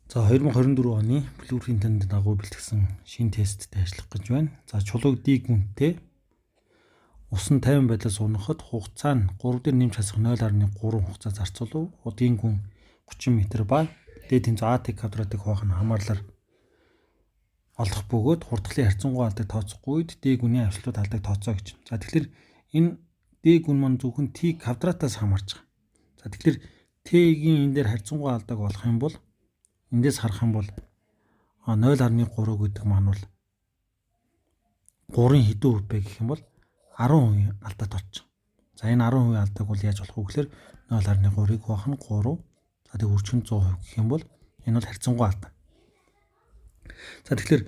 За 2024 оны Blueprint-д дагуу бэлтгэсэн шинэ тесттэй ажиллах гэж байна. За чулууг D гүнттэй усан 50 байдлаар сунахад хугацаа нь 3 дээр нэмж хасах 0.3 хугацаа зарцуулав. Удгийн гүн 30 м ба дээд тэнцүү AT квадратыг хуваах нь хамаарлаар олох бөгөөд хурдгалын харьцангуй алдаг тооцохгүй үед D гүний авчлууд алдаг тооцоо гэж. За тэгэхээр энэ D гүн маань зөвхөн T квадратаас хамаарч байгаа. За тэгэхээр T-ийн энэ дээр харьцангуй алдаг болох юм бол эндээс харах юм бол 0.3 гэдэг маань бол 3-ын хэдэн хувь бэ гэх юм бол 10% алдаад болчих. За энэ 10% алдаг бол яаж болох вэ гэхээр 0.3-ыг хуваах нь 3. За тэг өрчгөн 100% гэх юм бол энэ бол харьцангуй алдаа. За тэгэхээр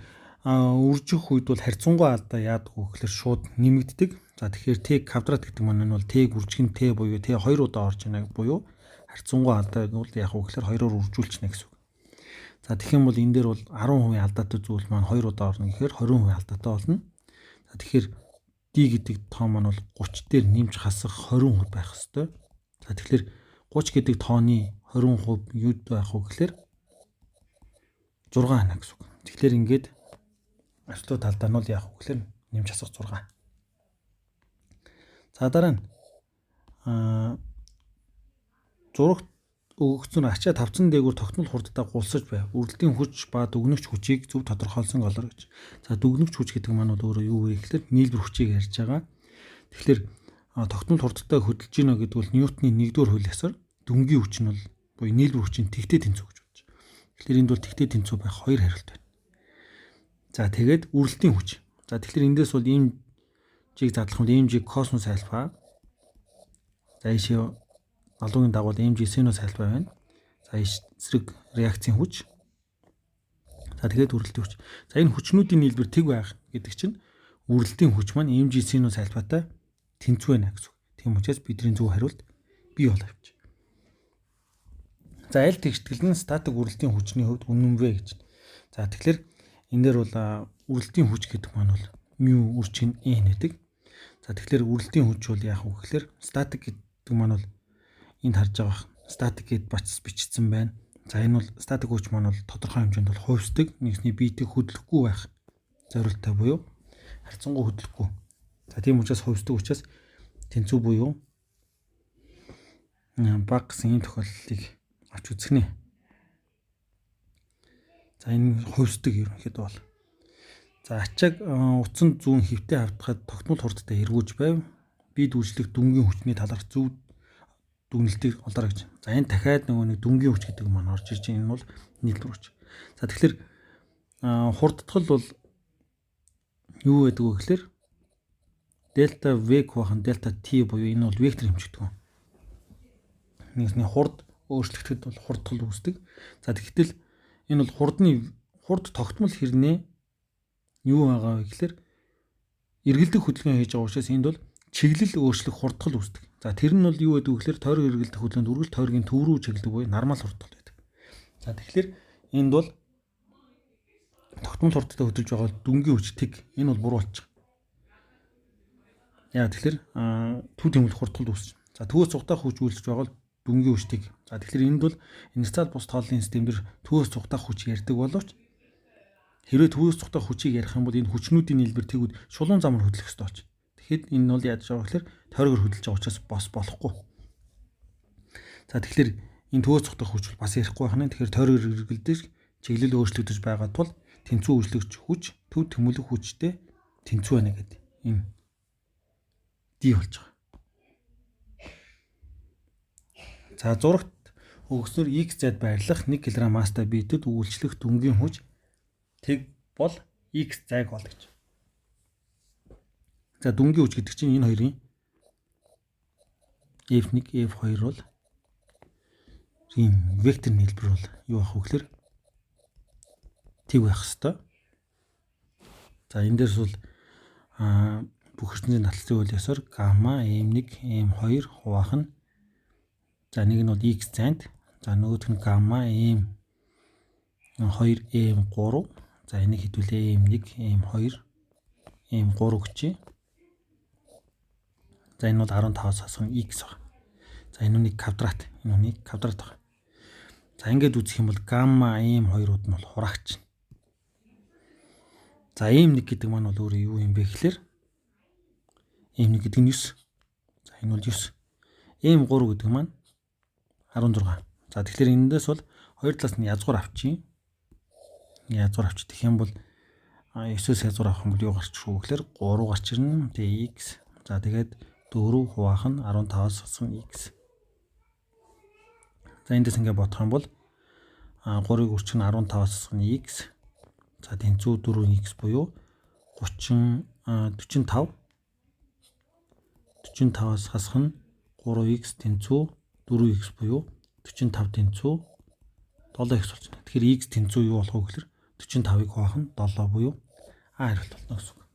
үржих үед бол харьцангуй алдаа яадаг вэ гэхээр шууд нэмэгддэг. За тэгэхээр T квадрат гэдэг маань нь бол T-г үржих нь T буюу T 2 удаа орж ийнэ буюу харьцангуй алдааг бол яах вэ гэхээр 2-оор үржүүлчихнэ гэсэн үг. За тэгэх юм бол энэ дээр бол 10% алдаатай зүйл маань 2 удаа орно гэхээр 20% алдаатай болно. За тэгэхээр D гэдэг тоо маань бол 30 дээр нэмж хасах 20% байх ёстой. За тэгэхээр 30 гэдэг тооны 20% юу байх вэ гэхээр 6 хана гэсэн үг. Тэгэхээр ингээд ажлууд талдаа нь бол яах вэ гэхээр нэмж хасах 6. За дараа нь зурагт өгөгдсөн ачаа тавцан дээгүүр тогтмол хурдтай гулсаж байв. Үрэлтийн хүч ба дүгнэгч хүчийг зөв тодорхойлсон голор гэж. За дүгнэгч хүч гэдэг маань бол өөрөө юу вэ гэхээр нийлбэр хүчийг ярьж байгаа. Тэгэхээр тогтмол хурдтай хөдөлж гинэ гэдэг бол Ньютоны 1-р хууль ёсоор дүнгийн хүч нь бол буюу нийлбэр хүчийн тэгтээ тэнцүү гэж бодож. Тэгэхээр энд бол тэгтээ тэнцүү байх 2 хариулт байна. За тэгээд үрэлтийн хүч. За тэгэхээр эндээс бол ийм жиг задлах юм ийм жиг космос альфа. За ийшээ алуугийн дагуу mg синус альфа байна. За эсрэг реакцийн хүч. За тэгээд үрэлтийн хүч. За энэ хүчнүүдийн нийлбэр тэг байх гэдэг чинь үрэлтийн хүч маань mg синус альфатай тэнцүү байна гэсэн үг. Тийм учраас бидний зөв хариулт бий болов авч. За аль тэгштгэл нь статик үрэлтийн хүчний хувьд үнэн вэ гэж. За тэгэхээр энэ дээр бол үрэлтийн хүч гэдэг маань бол μ үржин n гэдэг. За тэгэхээр үрэлтийн хүч бол яах вэ гэхээр статик гэдэг маань бол энд харж байгаа статик гэд бичсэн байна. За энэ бол статик хүч маань бол тодорхой хэмжээнд бол хувьсдаг, нэгсний биетэй хөдлөхгүй байх зорилттой буюу харьцангуй хөдлөхгүй. За тийм учраас хувьсдаг учраас тэнцүү буюу баг гэсэн ийм тохиолдлыг авч үзэх нэ. За энэ хувьсдаг ерөнхийдөө бол. За ачааг утсан зүүн хөвтэй хавтахад тогтмол хурдтай эргүүлж байв. Би дүүжлэх дүнгийн хүчний талаарх зөв дүгнэлтийг олоорой гэж. За энэ дахиад нэг дүнгийн хүч гэдэг маань орж ирж байгаа. Энэ бол нийлбэр хүч. За тэгэхээр хурдтгал бол юу гэдэг вэ гэхээр дельта v хуваах нь дельта t буюу энэ бол вектор хэмжигдэх юм. Нэгсний хурд өөрчлөгдөд бол хурдтгал үүсдэг. За тэгэхээр энэ бол хурд тогтмол хэрнээ юу байгаа вэ гэхээр эргэлдэх хөдөлгөөн хийж байгаа учраас энд бол чиглэл өөрчлөх хурдтгал үүсдэг. За тэр нь бол юу гэдэг вэ гэхээр тойрог эргэлдэх хөдөлгөөнд үргэлж тойргийн төв рүү чиглэдэг буюу нормал хурдтгал байдаг. За тэгэхээр энд бол тогтмол хурдтай хөдөлж байгаа дүнгийн хүч тэг энэ бол буруу болчих. Яа тэгэхээр төв тэмүүлэх хурдтгал үүсч. За төвөөс цугтаах хүч үйлдэж байгаа бол дүнгийн хүч тэг. За тэгэхээр энд бол инерциал бус тооллын системээр төвөөс цугтаах хүч ярьдаг боловч хэрвээ төвөөс цугтаах хүчийг ярих юм бол энэ хүчнүүдийн нийлбэр тэгүүд шулуун замаар хөдлөх ёстой болж. Тэгэхэд энэ нь бол яаж байгаа гэхээр тойрогоор хөдөлж байгаа учраас бос болохгүй. За тэгэхээр энэ төвөөс цугтах хүч бас ярихгүй байх нь. Тэгэхээр тойрогоор эргэлдэж чиглэл өөрчлөгдөж байгаа тул тэнцүү үйлчлэгч хүч төв тэмүүлэх хүчтэй тэнцүү байна гэдэг. Энэ D болж байгаа. За зурагт өгснөр XZ байрлах 1 кг масстай биетэд үйлчлэх дүнгийн хүч тэг бол X зайг бол гэж. За дүнгийн хүч гэдэг чинь энэ хоёрын F1, F2 бол ийм вектор нийлбэр бол юу ах вэ гэхээр тэг байх хэвээр. За энэ дээрс бол бүх эрдэнэсийн натлцын хууль ёсоор гамма m1 m2 хуваах нь за нэг нь бол x зайд за нөгөөх нь гамма m2 m3 за энийг хэдүүлээ m1 m2 m3 гэчээ. За энэ бол 15-аас хасах x баг. За энэ үнийг квадрат. Энэ үнийг квадрат баг. За ингээд үзэх юм бол гамма ийм хоёрууд нь бол хураагч. За ийм 1 гэдэг маань бол өөрөө юу юм бэ гэхээр ийм 1 гэдэг нь 9. За энэ бол 9. Ийм 3 гэдэг маань 16. За тэгэхээр эндээс бол хоёр талаас нь язгуур авчийн. Язгуур авчих гэх юм бол 9-өөс язгуур авах юм бол юу гарч ирэх вэ гэхээр 3 гарч ирнэ. Тэгээ x. За тэгээд 4 хуваах нь 15-аас хассан x. За эндээс ингээд бодох юм бол 3-ыг үрчиг нь 15-аас хассан x. За тэнцүү 4x буюу 45. 45-аас хасах нь 3x тэнцүү 4x буюу 45 тэнцүү 7x болж байна. Тэгэхээр x тэнцүү юу болох вэ гэхээр 45-ыг хуваах нь 7 буюу А хариулт болно гэсэн үг.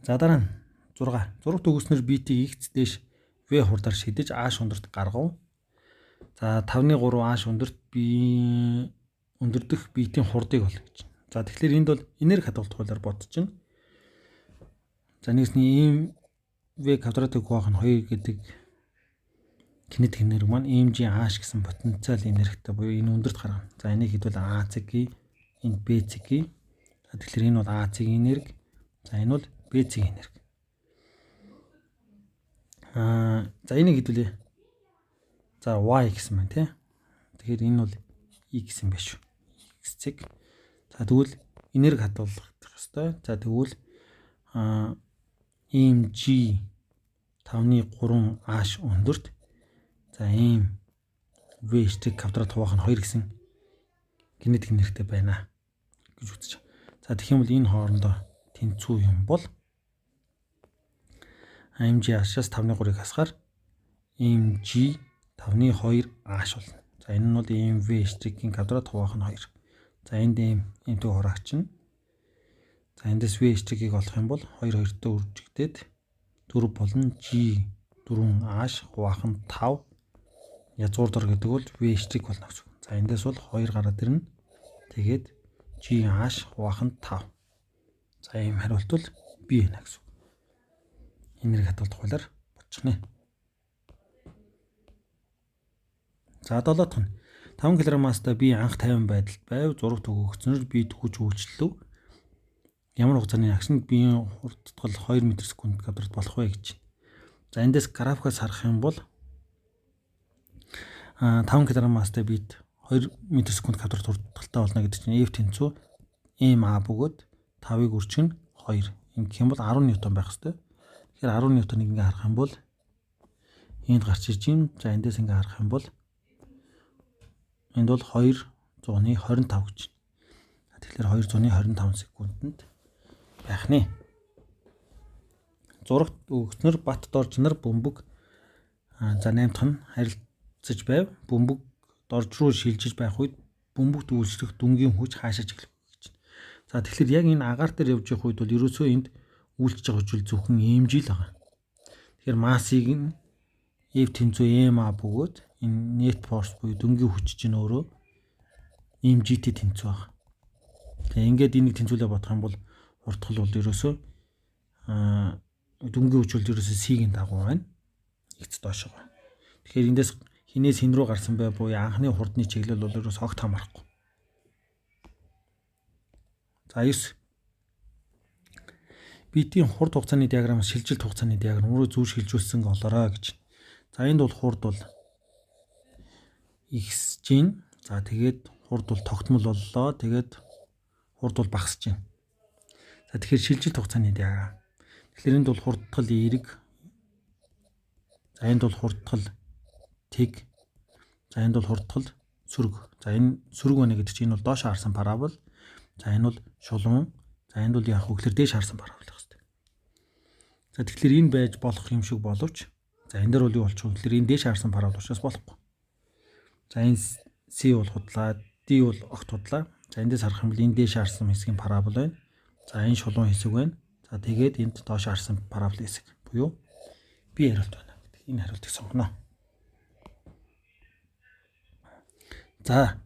За дараа нь 6. Зурагт өгснөр битийг x дээш v хурдаар шидэж a шундырт гаргав. За 5-3 a шундырт b өндөрдөх битийн хурдыг бол гэж. За тэгэхээр энд бол энерги хадгалт хуулиар бодчихно. За нэгсний ийм v квадратыг хуваах нь 2 гэдэг кинетик энерги маань mg h гэсэн потенциал энергитэй буюу энэ өндөрт гаргана. За энийг хэдвэл a цэг энэ b цэг. За тэгэхээр энэ бол a цэг энерги. За энэ бол b цэг энерги. За энийг хэдвүлээ. За y гэсэн байна тий. Тэгэхээр энэ бол x юм байна шүү. X цэг. За тэгвэл энерги хадгалах ёстой. За тэгвэл mg 5-3 h өндөрт за ийм v штрих квадрат хуваах нь 2 гэсэн кинетик энергитэй байна гэж үзэж байна. За тэгэх юм бол энэ хоорондоо тэнцүү юм бол mg h-аас 5-3-ыг хасгаар mg 5-2 h болно. За энэ нь бол ийм v штрихийн квадрат хуваах нь 2. За энд иймтэй хураагч нь. За эндээс v штрихийг олох юм бол 2 2-тэй үржигдээд 4 болно g 4h хуваах нь 5 язгуур дор гэдэг бол v штрих болно гэсэн. За эндээс бол 2 гараад ирнэ. Тэгээд gh хуваах нь 5. За ийм хариулт бол b байна гэсэн. Энерги хадгалт хуулиар бодчихно. За 7 дахь нь 5 кг-аас би анх 50 байдалд байв. Зурагт өгөгдсөнөр би төгөж үйлчлэв. Ямар хугацааны агшинд биеийн хурдтгал 2 м/с квадрат болох вэ гэж. За эндээс графикаас харах юм бол 5 кг-аас бид 2 м/с квадрат хурдтгалтай болно гэдэг чинь F тэнцүү ma бөгөөд 5-ыг үржих нь 2. Ингэх юм бол 10 ньютон байх хэвээр. Тэгэхээр 10 ньютоныг ингээ харах юм бол энд гарч ирж байна. За эндээс ингээ харах юм бол энд бол 225 гэж. Тэгэхээр 225 секундэд байх нэ. Зурагт өгснөр бат дорж нар бөмбөг за 8 дахь нь харилцаж байв. Бөмбөг дорж руу шилжиж байх үед бөмбөгт үйлчлэх дүнгийн хүч хаашаа чиглэх гэж. За тэгэхээр яг энэ агаар дээр явж явах үед бол ерөөсөө энд үйлчлэж байгаа хүч зөвхөн mg л байгаа. Тэгэхээр массыг нь F тэнцүү ma бөгөөд энэ net force буюу дүнгийн хүч чинь өөрөө mg-тэй тэнцүү байгаа. Тэгээ ингээд энийг тэнцвүүлээ бодох юм бол хурдтгал бол ерөөсөө дүнгийн хүч бол ерөөсөө c-ийн дагуу байна. X доош байгаа. Тэгэхээр эндээс хинээс хин рүү гарсан бай буюу анхны хурдны чиглэл бол ерөөс огт хамаарахгүй. За 9. Битийн хурд хугацааны диаграмаас шилжилт хугацааны диаграм руу зөв шилжүүлсэн олоорой гэж. За энд бол хурд бол x гин. За тэгээд хурд бол тогтмол боллоо. Тэгээд хурд бол багасж байна. За тэгэхээр шилжилт хугацааны диаграм. Тэгэхээр энд бол хурдтгал эерэг. За энд бол хурдтгал тэг. За энд бол хурдтгал сөрөг. За энэ сөрөг байна гэдэг чинь энэ бол доош харсан парабол. За энэ бол шулуун. За энд бол яг хөглөр дээш харсан парабол байх хэрэгтэй. За тэгэхээр энэ байж болох юм шиг боловч за энэ дээр бол юу болчих вэ гэхээр энэ дээш харсан парабол учраас болохгүй. За энэ C бол худлаа, D бол огт худлаа. За эндээс харах юм бол энэ дээш харсан хэсгийн парабол байна. За энэ шулуун хэсэг байна. За тэгээд энд доош харсан парабол хэсэг буюу B хариулт байна гэдэг. Энэ хариултыг сонгоно. За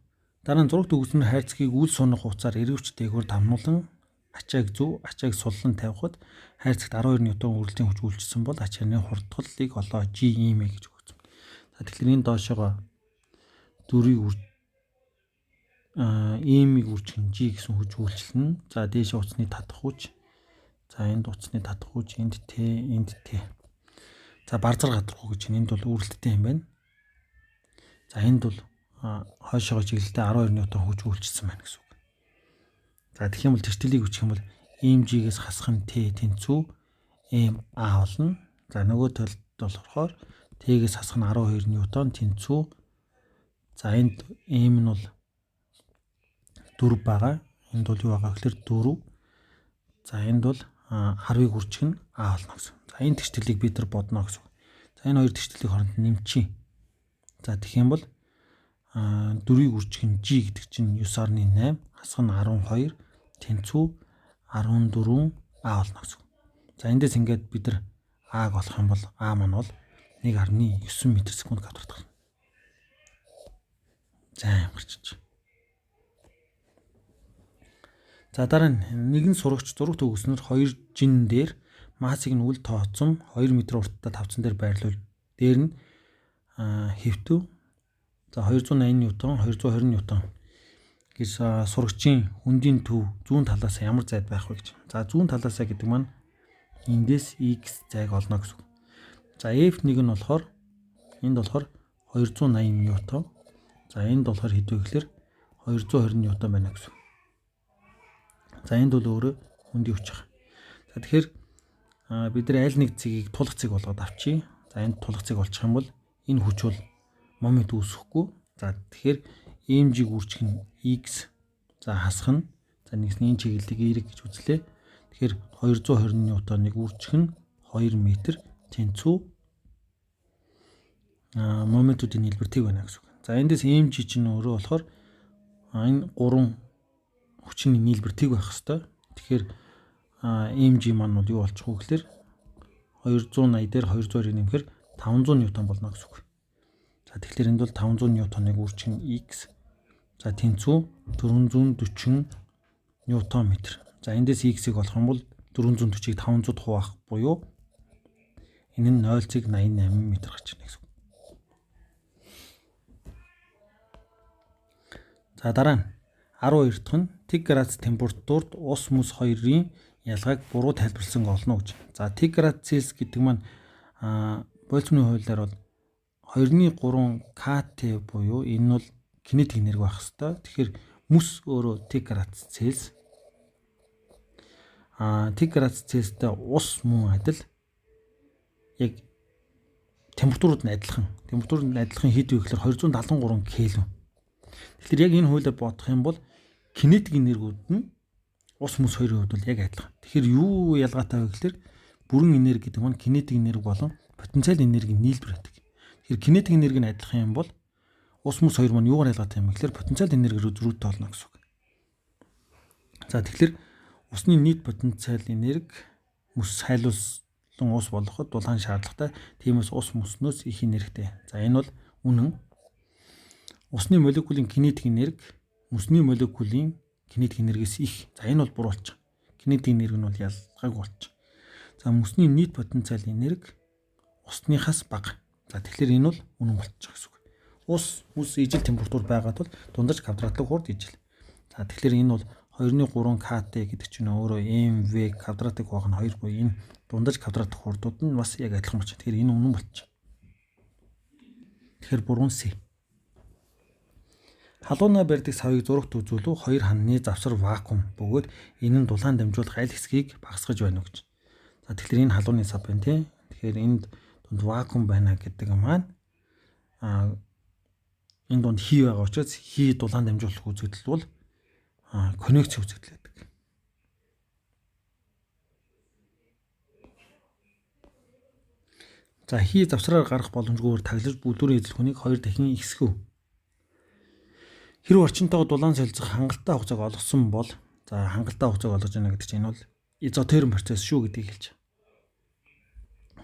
дараа нь зурагт өгсөн хайрцгийг үл сунах хугацаар эргэвч дээгүүр дамнуулан ачааг зөв, ачааг суллан тавихад хайрцагт 12 ньютон үргэлжлэлийн хүч үйлчилсэн бол ачааны хурдтгалыг олоо G имэ гэж өгсөн. За тэгэхээр энэ доошогоо Ийм-ийг үржих нь G гэсэн хүч үйлчлэнэ. За дээш утасны татах хүч. За энд утасны татах хүч, энд Т. За барзар гадархуу гэж энд бол үрэлттэй юм байна. За энд бол хойшоогоо чиглэлтэй 12 ньютон хүч үйлчилсэн байна гэсэн үг. За тэгэх юм бол тэртэлийг үчих юм бол ийм G-гээс хасах нь Т тэнцүү M A болно. За нөгөө талд болохоор Т-гээс хасах нь 12 ньютон тэнцүү. За энд M нь бол 4 байгаа. Энд бол юу байгаа гэхээр 4. За энд бол 10-ыг үржих нь А болно гэсэн. За энэ тэртэлийг бид нар бодно гэсэн. За энэ хоёр тэртэлийг хооронд нэмчихье. За тэгэх юм бол 4-ыг үржих нь G гэдэг чинь 9.8 хасах нь 12 тэнцүү 14 А болно гэсэн. За эндээс ингээд бид нар А-г олох юм бол А маань бол 1.9 м/сек квадрат гарна. За юм гарчиж. За дараа нь нэгэн сурагч зураг төгснөр 2 жин дээр массыг нь үл тооцсон 2 м урттай тавцан дээр байрлуул. Дээр нь хэвтв. За 280 ньютон, 220 ньютон гэж сурагчийн хүндийн төв зүүн талаас ямар зайд байх вэ гэж. За зүүн талаас гэдэг маань эндээс X зайг олно гэсэн. За F1 нь болохоор энд болохоор 280 ньютон. За энд болохоор хэд вэ гэхээр 220 ньютон байна гэсэн. За энд бол өөрөө хүндийн хүч байна. За тэгэхээр бид нар аль нэг цэгийг тулах цэг болгоод авчий. За энд тулах цэг олчих юм бол энэ хүч бол момент үүсэхгүй. За тэгэхээр EMG-г үржих нь X. За хасах нь за нэгсний чиглэлийг Y гэж үзлээ. Тэгэхээр 220 ньютоныг үржих нь 2 м тэнцүү моментуудын нийлбэр байна гэсэн. За эндээс EMG чинь өөрөө болохоор энэ 3 хүчний нийлбэр байх хэвээр. Тэгэхээр EMG маань бол юу болчих вэ гэхээр 280 дээр 220-ыг нэмэхээр 500 ньютон болно гэсэн үг. За тэгэхээр энд бол 500 ньютоныг үржих нь X. За тэнцүү 440 ньютон метр. За эндээс X-ийг олох юм бол 440-ийг 500 хуваах буюу энэ нь 0.88 м гарч ирнэ гэсэн. За дараа нь 12 дахь нь тэг градус температурт ус мөс хоёрын ялгааг буруу тайлбарлсан олно гэж. За тэг градус Цельс гэдэг маань Больцманы хуулиар бол 2.3 КТ буюу энэ нь бол кинетик энерги байх хэвээр. Тэгэхээр мөс өөрөө тэг градус Цельс. Тэг градус Цельстэй ус мөн адил яг температурууд нь адилхан. Температурууд нь адилхан хэд вэ гэхээр 273 Кельвин. Тэгэхээр яг энэ хуулиар бодох юм бол кинетик энергиуд нь ус мөс хоёрын хувьд бол яг адилхан. Тэгэхээр юу ялгаатай вэ гэхээр бүрэн энерги гэдэг нь кинетик энерги болон потенциал энергийн нийлбэр байдаг. Тэгэхээр кинетик энерги нь адилхан юм бол ус мөс хоёр маань юугаар ялгаатай юм бэ гэхээр потенциал энерги рүү зөрүүтэй болно гэсэн үг. За тэгэхээр усны нийт потенциал энерги мөс хайлуулсан ус болгоход дулаан шаардлагатай. Тиймээс ус мөснөөс их энергитэй. За энэ бол үнэн. Усны молекулын кинетик энерги мөсний молекулын кинетик энергиэс их. За энэ бол буруу болчих. Кинетик энерги нь бол ялгаагүй болчих. За мөсний нийт потенциал энерги усныхаас бага. За тэгэхээр энэ бол үнэн болчих гэсэн үг. Ус мөс ижил температур байгаад бол дундаж квадратлаг хурд ижил. За тэгэхээр энэ бол 2.3 КТ гэдэг чинь өөрөө МВ квадратыг хуваах нь 2 буюу энэ дундаж квадратыг хурдууд нь бас яг адилхан болчих. Тэгэхээр энэ үнэн болчих. Тэгэхээр буруу С. Халуунаа барьдаг савыг зурагт үзүүлв хоёр хананы завсар вакуум бөгөөд энэ нь дулаан дамжуулах аль хэсгийг багасгаж байна уу гэж. За тэгэхээр энэ халууны сав байна тий. Тэгэхээр энд дунд вакуум байна гэдэг маань энэ дунд хий байгаа учраас хий дулаан дамжуулах үзэгдэл бол конвекц үзэгдэл байдаг. За хий завсраар гарах боломжгүйгээр таглаж бүлүүрийн эзлэхүүнийг 2 дахин ихсгэв. Хэрэв орчинтойгоо дулаан солилцох хангалттай хугацааг олгосон бол за хангалттай хугацааг олгож байна гэдэг чинь энэ бол изотерм процесс шүү гэдгийг хэлж байна.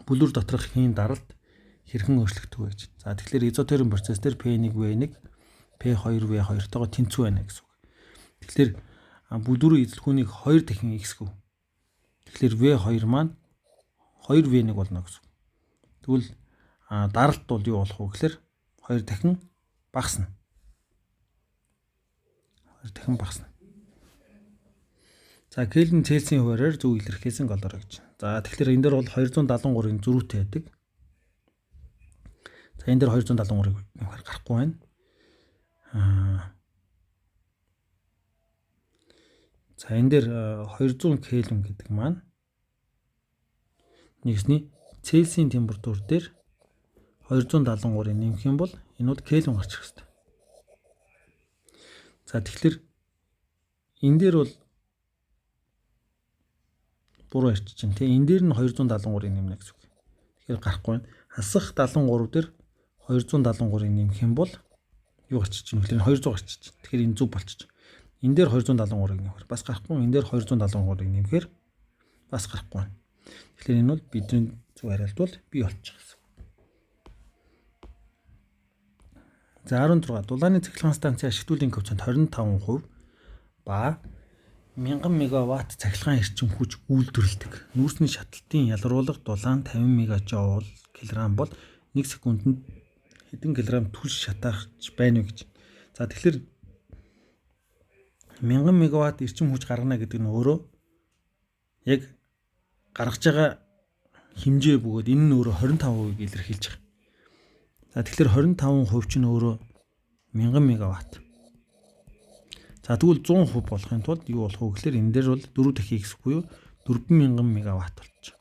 Бүлүүр доторх хийн даралт хэрхэн өөрчлөгдөх вэ гэж. За тэгэхээр изотерм процесс дээр P1, V1, P2, V2-тойгоо тэнцүү байна гэсэн үг. Тэгэхээр бүлүүрийн эзлэхүүнийг 2 дахин ихсгэв. Тэгэхээр V2 маань 2V1 болно гэсэн үг. Тэгвэл даралт бол юу болох вэ гэхээр 2 дахин багасна. дахин багасна. За Кельвин Цельсийн хуваараар зөв илэрхийлсэн голоор гэж. За тэгэхээр энэ дээр бол 273-ын зөрүүтэй байдаг. За энэ дээр 273-ыг нэмэхээр гарахгүй байна. За энэ дээр 200 Кельвин гэдэг маань нэгсний Цельсийн температур дээр 273-ыг нэмэх юм бол энэ бол Кельвин гарч ирэх хэрэгтэй. За тэгэхээр энэ дээр бол буруу ярьчих чинь тий. Энэ дээр нь 273-ыг нэмнэ гэсэн үг. Тэгэхээр гарахгүй байна. Хасах 73 дээр 273-ыг нэмэх юм бол юу гарч чинь вэ? 200 гарч чинь. Тэгэхээр энэ зүг болчих. Энэ дээр 273-ыг нэмэхээр бас гарахгүй. Энэ дээр 273-ыг нэмэхээр бас гарахгүй байна. Тэгэхээр энэ бол бидний зөв хариулт бол бий болчих гэсэн. За 16 дулааны цахилгаан станцын ашиглуулын коэффициент 25% ба 1000 мегаватт цахилгаан эрчим хүч үйлдвэрлэдэг. Нүүрсний шаталтын ялгаруулга дулаан 50 мегаджоул килограмм бол 1 секундэд хэдэн килограмм түлш шатаах байна вэ гэж. За тэгэхээр 1000 мегаватт эрчим хүч гаргана гэдэг нь өөрөө яг гаргаж байгаа хэмжээ бөгөөд энэ нь өөрөө 25%-ийг илэрхийлж байгаа. За тэгэхээр 25% чинь өөрөө 1000 мегаватт. За тэгвэл 100% болохын тулд юу болох вэ гэхээр энэ дээр бол 4 дахин x буюу 4000 мегаватт болчих.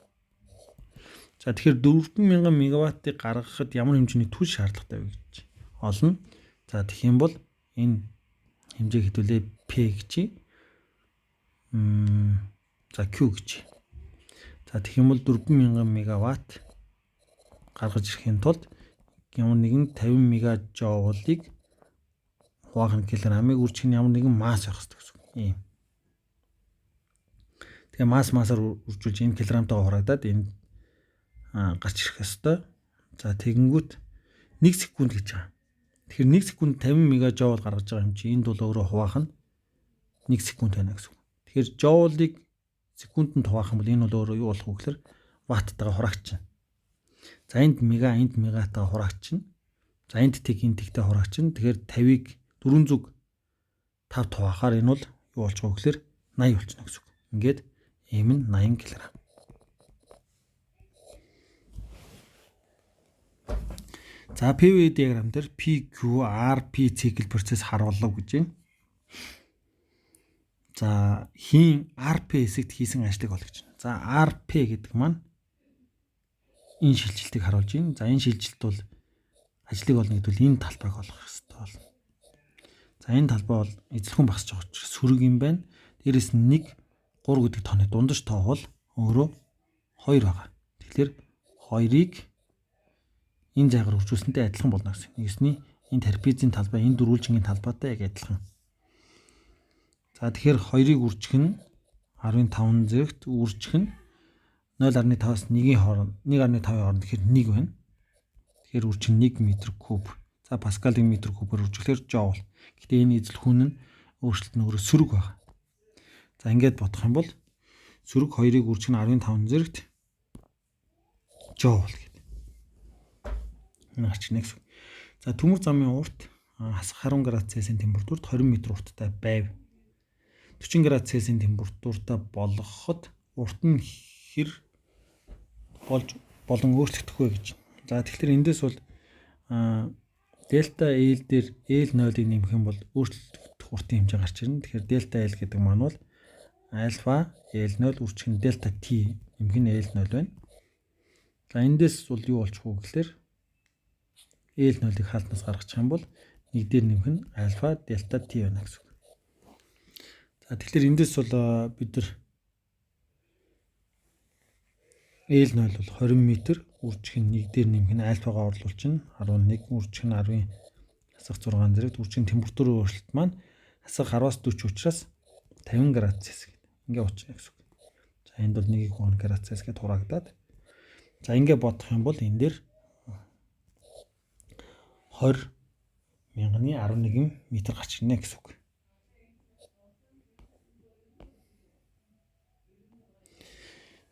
За тэгэхээр 4000 мегаваттыг гаргахад ямар хэмжээний түлш шаардлагатай вэ гэж олно. За тэгэх юм бол энэ хэмжээг хэдүүлээ P гэж. За Q гэж. За тэгэх юм бол 4000 мегаватт гаргаж ирэхин тулд ямар нэгэн 50 мегаджоулыг хуваахын килограммыг үржих нь ямар нэгэн масс байх хэрэгтэй гэсэн үг. Ийм. Тэгээ массаар үржүүлж энэ килограмтайгаа хурагдаад энэ гарч ирэх ёстой. За тэгэнгүүт 1 секунд гэж байгаа. Тэгэхээр 1 секунд 50 мегаджоул гаргаж байгаа юм чи энд бол өөрөө хуваах нь 1 секунд байна гэсэн үг. Тэгэхээр жоулыг секундэд хуваах юм бол энэ бол өөрөө юу болох вэ гэхээр ватттайгаа хураагч. За энд мегатайгаа хураагч. За энд тэгтэй хураагч. Тэгэхээр 50-ыг 400 5 хуваахаар энэ бол юу болж байгаа вэ гэхээр 80 болчихно гэсэн үг. Ингээд ийм нь 80 кг. За PV диаграм дээр PQRP цикл процесс харуулав гэж байна. За хийн RP хэсэгт хийсэн ажлыг олгож байна. За RP гэдэг маань энэ шилжилтийг харуулж байна. За энэ шилжилт бол ажлыг олно гэдэг нь энэ талбайг олгох хэрэгтэй болно. За энэ талбай бол эзлэхэн багсаж байгаа учраас сөрөг юм байна. Дээрээс нь 1 3 гэдэг тооны дундаж тоо бол өөрөө 2 байгаа. Тэгэхээр 2-ыг энэ зайгаар хурцуулсантай адилхан болно гэсэн. Нэгсний энэ трапезийн талбай энэ дөрвөлжингийн талбайтай яг адилхан. За тэгэхээр 2-ыг үржих нь 15 зэрэгт үржих нь 0.5-аас 1-ийн хооронд 1.5-ийн хооронд тэгэхээр 1 байна. Тэгэхээр үржих нь 1 м3. За паскалын метр кубээр үржиглэхээр жоул. Гэтэ энэ эзлэхүүн нь өөрчлөлт нь өөрөө сөрөг байна. За ингээд бодох юм бол сөрөг 2-ыг үржих нь 15 зэрэгт жоул гэдэг. Энэ арчнаа гэсэн. За төмөр замын урт хасах 10 градус Цельсийн температурт 20 м урттай байв. 40 градус Цельсийн температуртай болгоход урт нь хэр болж болон өөрчлөгдөх вэ гэж. За тэгэхээр эндээс бол дельта L дээр L0-ыг нэмэх юм бол өөрчлөгдөх уртын хэмжээ гарч ирнэ. Тэгэхээр дельта L гэдэг маань бол альфа L0 үржих нь дельта T нэмэх нь L0 байна. За эндээс бол юу болчих вэ гэхээр L0-ыг хаалтнаас гаргачих юм бол 1 дээр нэмэх нь альфа дельта T байна гэсэн үг. За тэгэхээр эндээс бол бид нар L0 бол 20 м үржих нь 1 дээр нэмэх нь альфагаа орлуулчихна 11 үржих нь 10-ийн хасах 6 зэрэгт үржих нь температурын өөрчлөлт маань хасах 10-аас 40 учраас 50 градус Цельс гэдэг. Ингээ уучна гэсэн үг. За энд бол 1 градус Цельс гэдээ хурагдаад. За ингээ бодох юм бол энэ дээр 20,011 м гарч ирнэ гэсэн үг.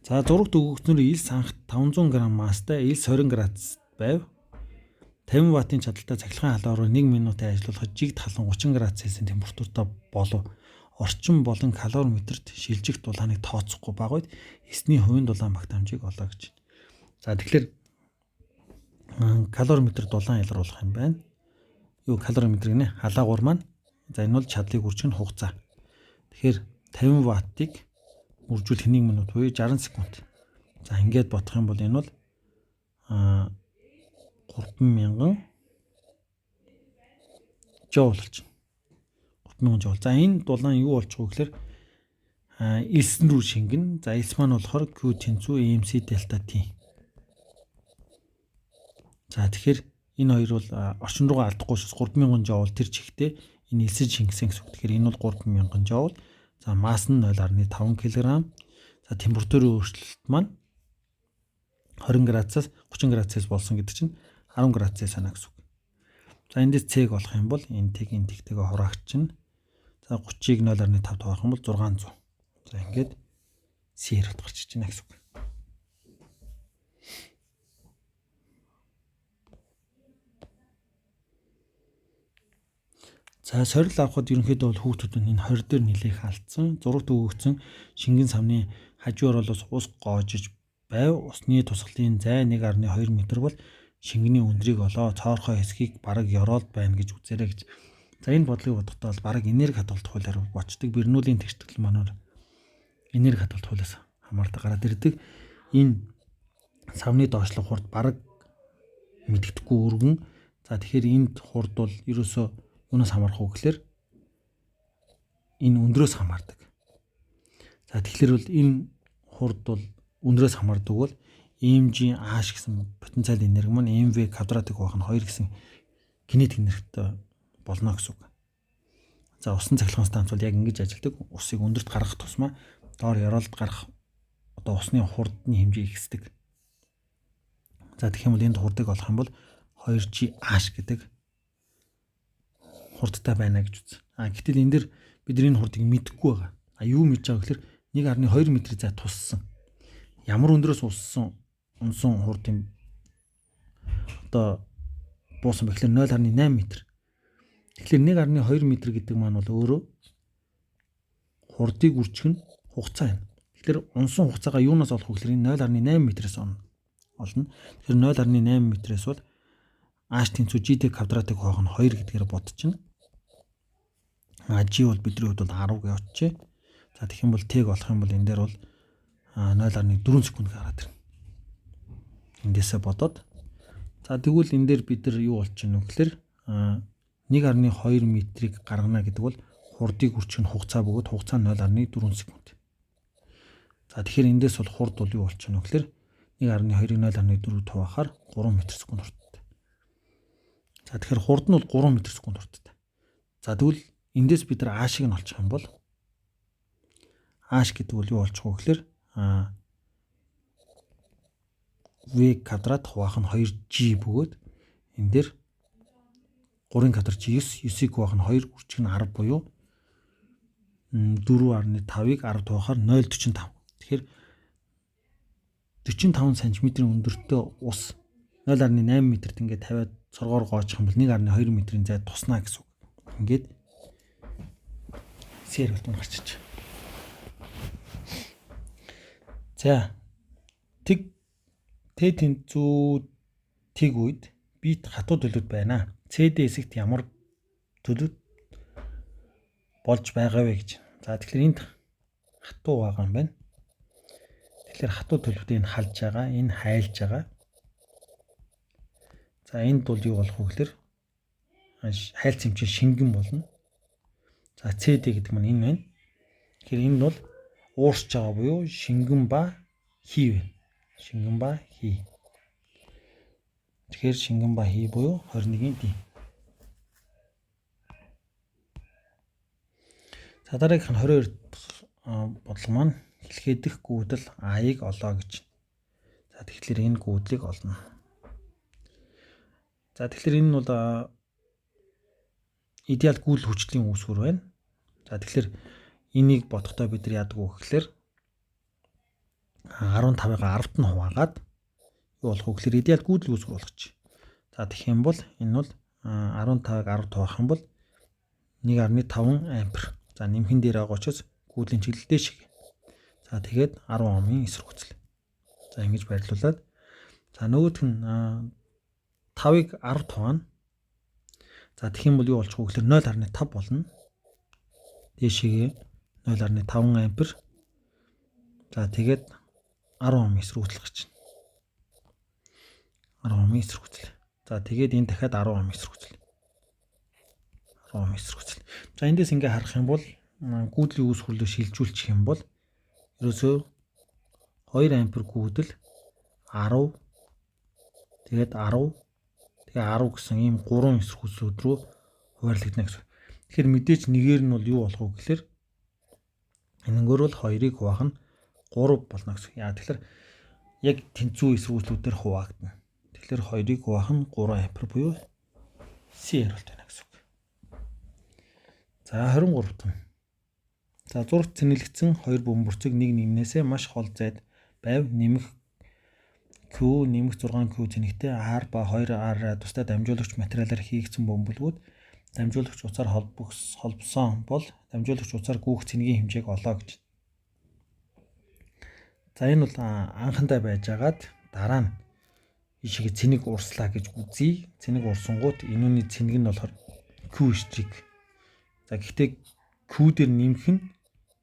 За зурагт өгөгдсөнөр ил санхт 500 г масстай ил 20 градус байв. 50 ваттын чадалтай цахилгаан халуураар 1 минутын ажиллуулахад жигд халуун 30 градус Цельсийн температуртай болов орчин болон калориметрт шилжих дулааныг тооцохгүй бага үед эсний хувийн дулаан багт хамжийг олоо гэж. За тэгэхээр калориметр дулаан ялгаруулах юм байна. Юу калориметр гинэ? Халаагуур маань. За энэ бол чадлыг үржих хугацаа. Тэгэхээр 50 ваттыг үржүүлэх 1 минут буюу 60 секунд. За ингээд бодох юм бол энэ бол 3000 жоул болж байна. 3000 жоул. За энэ дулаан юу болж байгаа вэ гэхээр элсэн рүү шингэн. За элс маань болохоор Q тэнцүү EMC delta T. За тэгэхээр энэ хоёр бол орчин руугаа алдахгүй шээс 3000 жоул тэр чигтээ энэ элсэн шингэсэн гэсэн үг. Тэгэхээр энэ бол 3000 жоул. За масс нь 0.5 кг. За температурын өөрчлөлт маань 20 градусаас 30 градусаас болсон гэдэг чинь 10 градусаас санаа гэсэн үг. За эндээс цэг болох юм бол энэ тэгтэйгээ хураагч чинь. За 30-ыг 0.5 тавих юм бол 600. За ингээд C-ээр гарч иж байна гэсэн үг. За сорил авахд ерөнхийдөө бол хүүхдүүд нь энэ 20 дээр нэлээх алдсан. Зурагт өгөгдсөн шингэн самны хажуугаар бол ус гоожиж байв. Усны тусгалын зай 1.2 м бол шингэний өндрийг олоо цоорхой хэсгийг бараг ёроолд байна гэж үзээрэй гэж. За энэ бодлыг бодохдоо бол бараг энерги хадгалт хуулиар бочдөг. Бернулийн тэгштгэл манаар энерги хадгалт хуулиас хамаардаг гараад ирдэг. Энэ савны доошлох хурд бараг мэддэхгүй өргөн. За тэгэхээр энд хурд бол ерөөсөө юунаас хамаарах вэ гэхээр энэ өндрөөс хамаардаг. За тэгэхээр бол энэ хурд бол өндрөөс хамаардаг бол mg h гэсэн потенциал энерги маань mv квадратыг байх нь 2 гэсэн кинетик энергитэй болно гэсэн үг. За усан цахилгаан станц бол яг ингэж ажилладаг. Усыг өндөрт гаргах тусмаа доор ёроолд гарах одоо усны хурдны хэмжээ ихсдэг. За тэгэх юм бол энд хурдыг олох юм бол 2gh гэдэг хурдтай байна гэж үз. Гэтэл энэ дэр бид энэ хурдыг мэдэхгүй байгаа. Юу мэдж байгаа гэхээр 1.2 м зай туссан. Ямар өндрөөс унсан хурд юм одоо буусан бэхлээр 0.8 м. Тэгэхээр 1.2 м гэдэг маань бол өөрөө хурдыг үржих нь хугацаа юм. Тэгэхээр унсан хугацаагаа юунаас олох вэ гэхээр 0.8 м-ээс олно. Тэгэхээр 0.8 м-ээс бол h тэнцүү g квадратыг хуваах нь 2 гэдгээр бодчихно. G бол бидний хувьд бол 10 гэж бодчихъя. За тэгэх юм бол t-г олох юм бол энэ дээр бол 0.4 секунд гараад ирнэ. Эндээсээ бодоод за тэгвэл энэ дээр бид нар юу болчих нь вэ гэхээр 1.2 м-ийг гаргана гэдэг бол хурдыг үржих нь хугацаа бөгөөд хугацаа 0.4 секунд. За тэгэхээр эндээс бол хурд бол юу болчих нь вэ гэхээр 1.2-ыг 0.4 тавахаар 3 м/с хурдтай. За тэгэхээр хурд нь бол 3 м/с хурдтай. За тэгвэл эндээс бид нар h-ыг нь олчих юм бол h гэдэг бол юу болчих вэ гэхээр v квадрат хуваах нь 2g бөгөөд энэ дээр 3-ын квадрат 9, 9-ийг хуваах нь 2, үржих нь 10 буюу 4.5-ыг 10 тавахаар 0.45. Тэгэхээр 45 см-ийн өндөртэй ус 0.8 м-т ингээд тавиад цоргоор гоожих юм бол 1.2 м-ийн зай туснаа гэсэн үг. Ингээд сэр болтон гарч ич. За тэг тэнцүү тэг үед бит хатуу төлөвд байна. CD хэсэгт ямар төлөвд болж байгаа вэ гэж. За тэгэхээр энд хатуу байгаа юм байна. Тэгэхээр хатуу төлөвд энэ халж байгаа, энэ хайлж байгаа. За энд бол юу болох вэ гэхээр хайлц хэмжээ шингэн болно. За CD гэдэг маань энэ байна. Тэгэхээр энэ бол уурсж байгаа буюу шингэн ба хий байна. Шингэн ба хий. Тэгэхээр шингэн ба хий буюу 21-ийн D. За дараагийнх нь 22 дахь бодлого маань хэлхээдэх гүйдэл А-ыг олоо гэж. За тэгэхээр энэ гүйдлийг олно. За тэгэхээр энэ нь бол идеал гүйдэл хүчлийн үүсвэр байна. За тэгэхээр энийг бодохдоо бид нар яадаг вэ гэхээр 15-ыг 10-т нь хуваагаад юу болох вэ гэхээр идеал гүйдэл үүсвэр болгочих. За тэгэх юм бол энэ бол 15-ыг 10 тавих юм бол 1.5 ампер. За нэмхэн дээр байгаа учраас гүйдлийн чиглэл дээш шигээ. За тэгээд 10 омын эсрэг үзэл. За ингэж байрлуулад за нөгөөх нь 5-ыг 10 тавна. За тэгэх юм бол юу болчих вэ гэхээр 0.5 болно. Дээшээгээ 0.5 ампер. За тэгээд 10 омын эсрэг үзэл гарч байна. 10 омын эсрэг үзэл. За тэгээд энэ дахиад 10 омын эсрэг үзэл. 10 омын эсрэг үзэл. За эндээс ингээ харах юм бол гүйдлийн үүсвэрлэлөө шилжүүлчих юм бол ерөөсөө 2 ампер гүйдэл 10 тэгээд 10 тэгээ 10 гэсэн ийм 3 эсрэг үзлүүд рүү хуваарлагдана гэсэн. Тэгэхээр мэдээж нэгээр нь бол юу болох вэ гэхээр энэгээр бол 2-ыг хуваах нь 3 болно гэсэн. Яа тэгэхээр яг тэнцүү эсрэг үзлүүдээр хуваагдана. Тэгэхээр 2-ыг хуваах нь 3 ампер буюу C хариулт байна гэсэн үг. За 23 дахь. За зурагт цэнэглэгдсэн хоёр бөмбөрцөг нэг нэгнээсээ маш хол зайд байв нэмэх Q нэмэх 6Q цэнэгтэй R ба 2R тусдаа дамжуулагч материалаар хийгдсэн бөмбөлгүүд дамжуулагч уцаар холбосон бол дамжуулагч уцаар гүйх цэнгийн хэмжээг олоо гэж. За энэ бол анхандаа байжгаад дараа нь ишиг цэнийг урслаа гэж үзье. Цэнийг урсангууд энүүний цэнэг нь болохоор Q штрик. За гэхдээ Q дээр нэмэх нь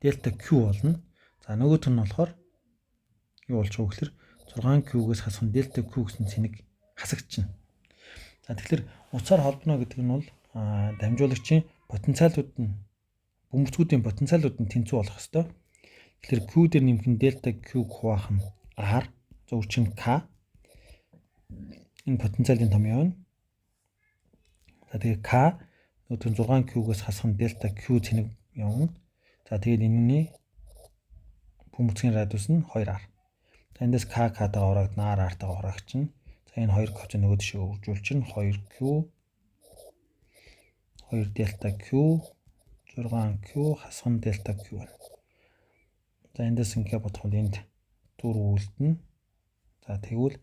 дельта Q болно. За нөгөөх нь болохоор юу болж байгаа гэхээр 6Q-гээс хасах дельта Q гэсэн цэнийг хасагдчихна. За тэгэхээр уцаар холбоно гэдэг нь бол дамжуулагчийн потенциалууд нь бөмбөрцгүүдийн потенциалууд нь тэнцүү болох ёстой. Тэгэхээр Q дээр нэмэх нь дельта Q хуваах нь R зөвчин K. Энэ потенциалын том явна. За тэгээ K нөгөөх нь 6Q-гээс хасах нь дельта Q цэнийг явна. За тэгээд энэний бөмбөрцгийн радиус нь 2R. За эндээс K K-тайгаа хуваагдана, R R-тайгаа хуваагдчихна. За энэ 2 K нөгөө дэшээ үржүүлчихнэ. 2Q 2 дельта Q 6Q хасах нь дельта Q байна. За эндээс ингээ бодох бол энд 4 үлдэнэ. За тэгвэл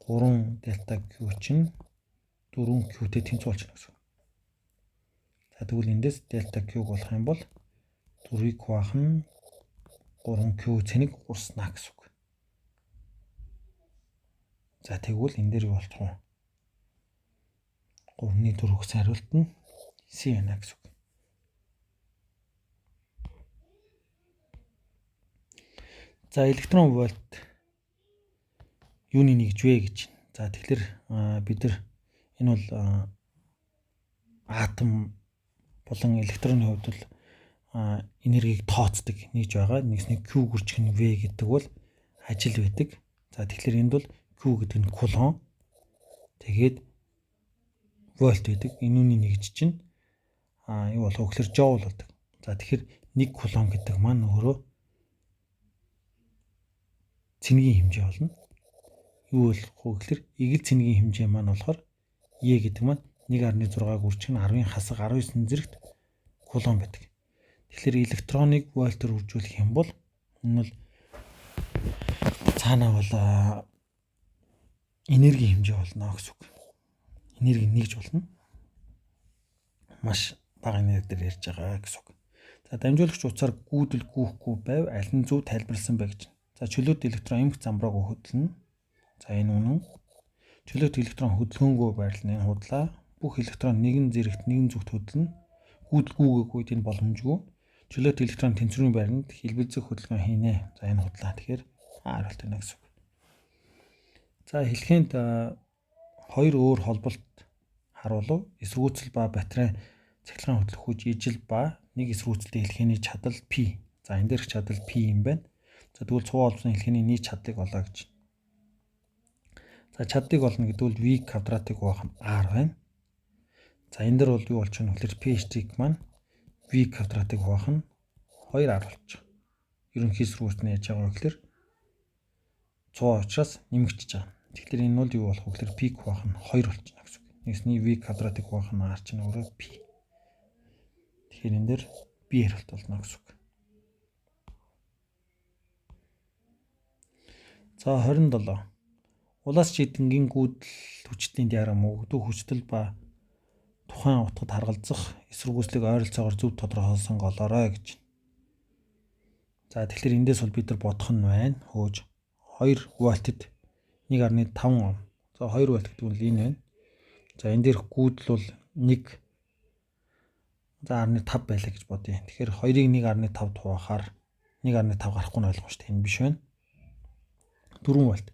3 дельта Q чинь 4Q-тэй тэнцүү болж байна гэсэн. За тэгвэл эндээс дельта Q болох юм бол 4-ийг хуваах нь 3Q цэнийг урснаа гэсэн үг. За тэгвэл энэ дээр юу болох вэ? 3-ны 4 гэсэн хариулт нь C байна гэсэн үг. За электрон вольт юуны нэгж вэ гэж. За тэгэхээр бид нар энэ бол атом болон электроны хувьд бол энергийг тооцдог нэгж байгаа. Нэгсний Q гүрчг нь V гэдэг бол ажил байдаг. За тэгэхээр энд бол Q гэдэг нь кулон. Тэгээд вольт байдаг. Энүүний нэгж чинь юу болох вэ гэхээр joule болдог. За тэгэхээр 1 кулон гэдэг маань өөрөө цэнгийн хэмжээ болно. Юу болох вэ гэхээр игэл цэнгийн хэмжээ маань болохоор E гэдэг маань 1.6 гүрчг нь 10-ын хасаг 19 зэрэгт кулон байдаг. Тэгэхээр электроныг вольтоор үржүүлэх юм бол энэ бол цаанаа бол энерги хэмжээ болно гэсэн үг. Энерги нэгж болно. Маш бага энерги дээр ярьж байгаа гэсэн үг. За дамжуулагч уцаар гүйдэл гүйхгүй байв аль нь зөв тайлбарласан бэ гэж. За чөлөөт электрон эмх замбрааг хөдлөнө. За энэ үнэн. Чөлөөт электрон хөдөлгөөнгүй байрлалын худлаа. Бүх электрон нэгэн зэрэгт нэгэн зүгт хөдлөнө. Гүйдэлгүйг үед энэ боломжгүй. Чөлөөт электрон тэнцвэрийн байранд хэлбэлзэх хөдөлгөөн хийнэ. За энэ худлаа. Тэгэхээр хариулт байна гэсэн үг. За хэлхээнд хоёр өөр холболт харуулв. Эсрүүцэл ба батарей цахилгаан хөдлөхүйж ижил ба нэг эсрүүцэлтэй хэлхээний чадал P. За энэ дээрх чадал P юм байна. За тэгвэл цуу холбосон хэлхээний нийт чадлыг олоо гэж. За чадлыг олно гэдэг бол V квадратыг хуваах нь R байна. За энэ дээр бол юу болж байна вэ гэхээр P штрик маань V квадратыг хуваах нь 2R болж байгаа. Ерөнхий эсрүүцэл нь яаж байгаа вэ гэхээр цуу учраас нэмэгдэж байгаа. Тэгэхээр энэ бол юу болох вэ гэхээр P хуваах нь 2 болж байна гэсэн үг. Нэгсний V квадратыг хуваах нь R чинь өөрөө P. Тэгэхээр энэ дээр B хариулт болно гэсэн үг. За 27. Улаас чидэнгийн гүйдэл хүчтлийн диаграм өгдөг хүчтэл ба тухайн утгад харгалзах эсэргүүцлийг ойролцоогоор зөв тодорхойлсон голоорой гэж. За тэгэхээр эндээс бол бид нар бодох нь байна. Хөөж 2 вольтод 1.5 ом. За 2 вольт гэдэг нь энэ байна. За энэ дээрх гүйдэл бол 1.5 байлаа гэж бодъё. Тэгэхээр 2-ыг 1.5 хуваахаар 1.5 гарахгүй нь ойлгомжтой. Энэ биш байна. 4 вольт.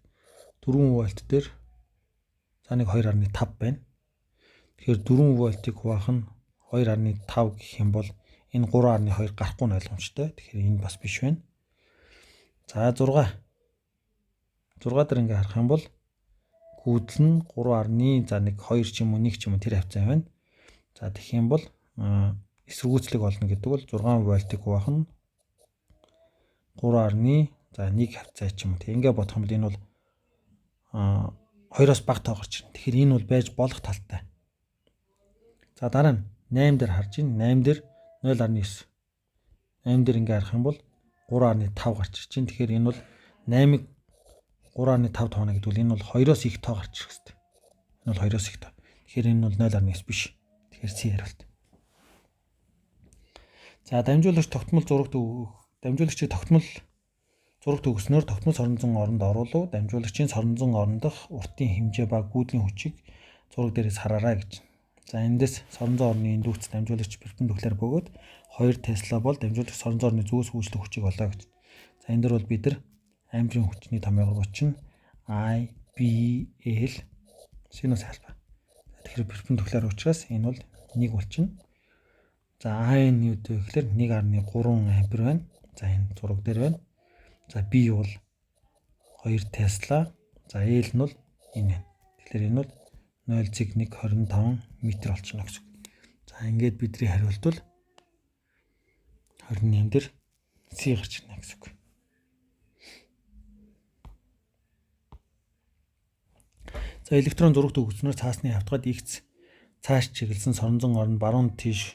4 вольт дээр за нэг 2.5 байна. Тэгэхээр 4 вольтыг хуваах нь 2.5 гэх юм бол энэ 3.2 гарахгүй нь ойлгомжтой. Тэгэхээр энэ бас биш байна. За 6. 6 дээр ингээ харах юм бол гүйдэл нь 3.1 за нэг 2 ч юм уу 1 ч юм уу тэр хавцаа байна. За тэгэх юм бол эсэргүүцлийг олно гэдэг бол 6 вольтыг хуваах нь 3.1 за 1 хавцаа ч юм уу. Ингээ бодох юм бол энэ бол 2-оос бага тоо гарч ирнэ. Тэгэхээр энэ бол байж болох талтай. За дараа нь 8 дээр харж байна. 8 дээр 0.9. 8 дээр ингээ харах юм бол 3.5 гарч ирж байна. Тэгэхээр энэ бол 8-ыг 3.5 тоона гэдэг бол энэ бол 2-оос их тоо гарч ирэх хэрэгтэй. Энэ бол 2-оос их тоо. Тэгэхээр энэ бол 0.9 биш. Тэгэхээр C хариулт. За дамжуулагч тогтмол зурагт дамжуулагчийг тогтмол зурагт өгснөөр тогтмол соронзон оронд оруулав. Дамжуулагчийн соронзон орондох уртын хэмжээ ба гүйдлийн хүчийг зураг дээрээс хараарай гэж. За эндээс соронзон орны индукц дамжуулагч перпендикуляр бөгөөд 2 Тесла бол дамжуулагч соронзон орны зүгээс үйлчлэх хүчийг олоо гэж. За энэ дээр бол бид нар амперын хүчний томьёо гоч нь I, B, L синус альфа. Тэгэхээр перпендикуляр учраас энэ бол 1 болчихно. За I нь юу вэ гэхээр 1.3 ампер байна. За энэ зураг дээр байна. За B бол 2 Тесла. За L нь бол энэ байна. Тэгэхээр энэ бол 0,125 метр болчихно гэсэн. За ингээд бидний хариулт бол 28 дээр C гарч ирнэ гэсэн үг. За электрон зурагт өгснөөр цаасны хавтгад X цааш чиглэсэн соронзон орнд баруун тийш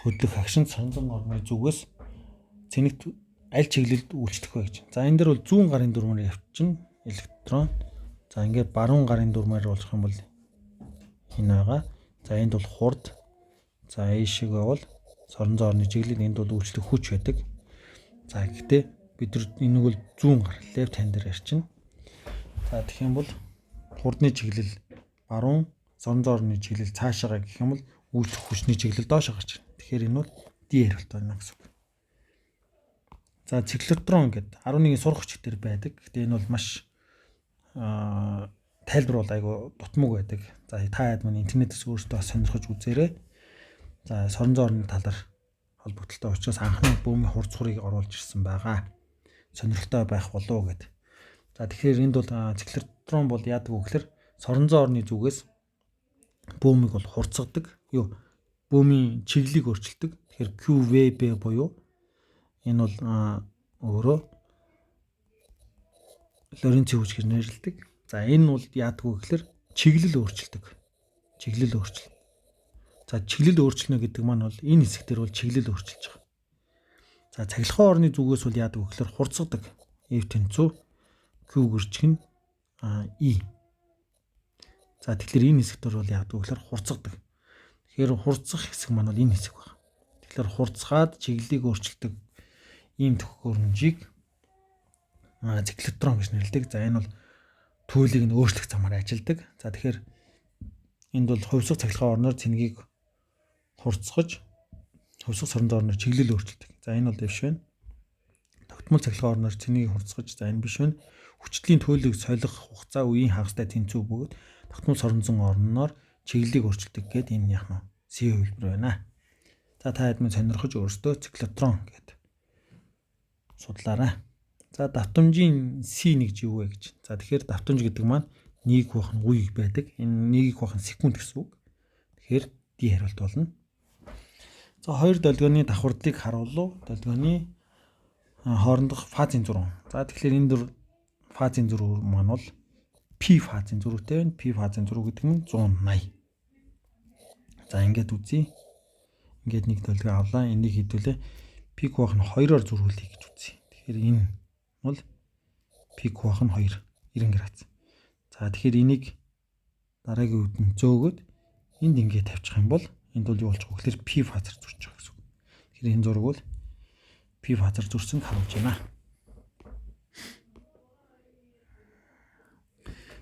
хөдлөх агшин соронзон орны зүгээс цэнэгт аль чиглэлд үйлчлэх вэ гэж. За энэ дээр бол зүүн гарын дүрмээр явчихна электрон. За ингээд баруун гарын дүрмээр болох юм бол энэ байгаа. За энд бол хурд. За ийшээгээ бол соронзон орны чиглэл энд бол үйлчлэх хүч байдаг. За гэхдээ бид нар энийг бол зүүн гар left hand дээр ярьчихна. За тэгэх юм бол хурдны чиглэл баруун, соронзон орны чиглэл цаашаага гэх юм бол үйлчлэх хүчний чиглэл доошоо гарч ирнэ. Тэгэхээр энэ бол D хариулт байна гэсэн үг. За циклотрон гэдэг 11-ийн сурах хүч дээр байдаг. Гэхдээ энэ бол маш тайлбар бол айгу дутмаг байдаг. За та хэд мань интернетээс өөрсдөө сонирхож үзээрэй. За соронзон орны талаар холбогдолтой учраас анхны бөөмийн хурц сурыг оруулж ирсэн байгаа. Сонирхолтой байх болов уу гэд. За тэгэхээр энд бол циклотрон бол яадаг вэ гэхээр соронзон орны зүгээс бөөмийг бол хурцгадаг. Бөөмийн чиглэлийг өөрчилдөг. Тэгэхээр QVB буюу энэ бол өөрөө Лоренцийн хүч гэж нэрлэдэг. За энэ бол яадаг вэ гэхээр чиглэл өөрчилдөг. Чиглэл өөрчил. За чиглэл өөрчлөнө гэдэг маань бол энэ хэсэг дээр бол чиглэл өөрчилж байгаа. За цахилгаан орны зүгээс бол яадаг вэ гэхээр хурцгадаг. F тэнцүү Q гэрчгэн E. За тэгэхээр энэ хэсэг дээр бол яадаг вэ гэхээр хурцгадаг. Тэгэхээр хурцгах хэсэг маань бол энэ хэсэг байна. Тэгэхээр хурцгаад чиглэлийг өөрчилдөг ийм төхөөрөмжийг циклотрон гэж нэрлэдэг. За энэ бол туйлыг нь өөрчлөх замаар ажилладаг. За тэгэхээр энд бол хувьсах цахилгаан орноор цэнгийг хурцгаж хувьсах соронзон орноор чиглэл өөрчилдөг. За энэ бол дэвш байна. Тогтмол цахилгаан орноор цэнийг хурцгаж за энэ биш байна. Хүчтлийн туйлыг солих хугацаа үеийн хагастай тэнцүү бөгөөд тогтмол соронзон орноор чиглэлийг өөрчилдөг гэдэг энэ яг нь C хувилбар байна. За та хэд мэн сонирхож өөрсдөө циклотрон гэдэг судлаарай. За давтамжийн C1 юу вэ гэж. За тэгэхээр давтамж гэдэг маань нэг хуваах нь үе байдаг. Энэ нэгийг хуваах нь секунд гэсэн үг. Тэгэхээр D хариулт болно. За хоёр долгионы давхардлыг харуулв. Долгионы хоорондох фазын зураг. За тэгэхээр энэ дөр фазын зураг маань бол P фазын зурагтай байна. P фазын зураг гэдэг нь 180. За ингээд үзье. Ингээд нэг долгио авлаа. Энийг хэдүүлээ. Пик хуваах нь 2-оор зургуулъя гэж үзье. Тэгэхээр энэ бол пик хуваах нь 2 90 градус. За тэгэхээр энийг дараагийн үдэнд зөөгөөд энд ингээд тавьчих юм бол энд бол юу болж байгаа вэ гэхээр P фазар зурж байгаа гэсэн үг. Тэгэхээр энэ зураг бол P фазар зурсанг харуулж байна.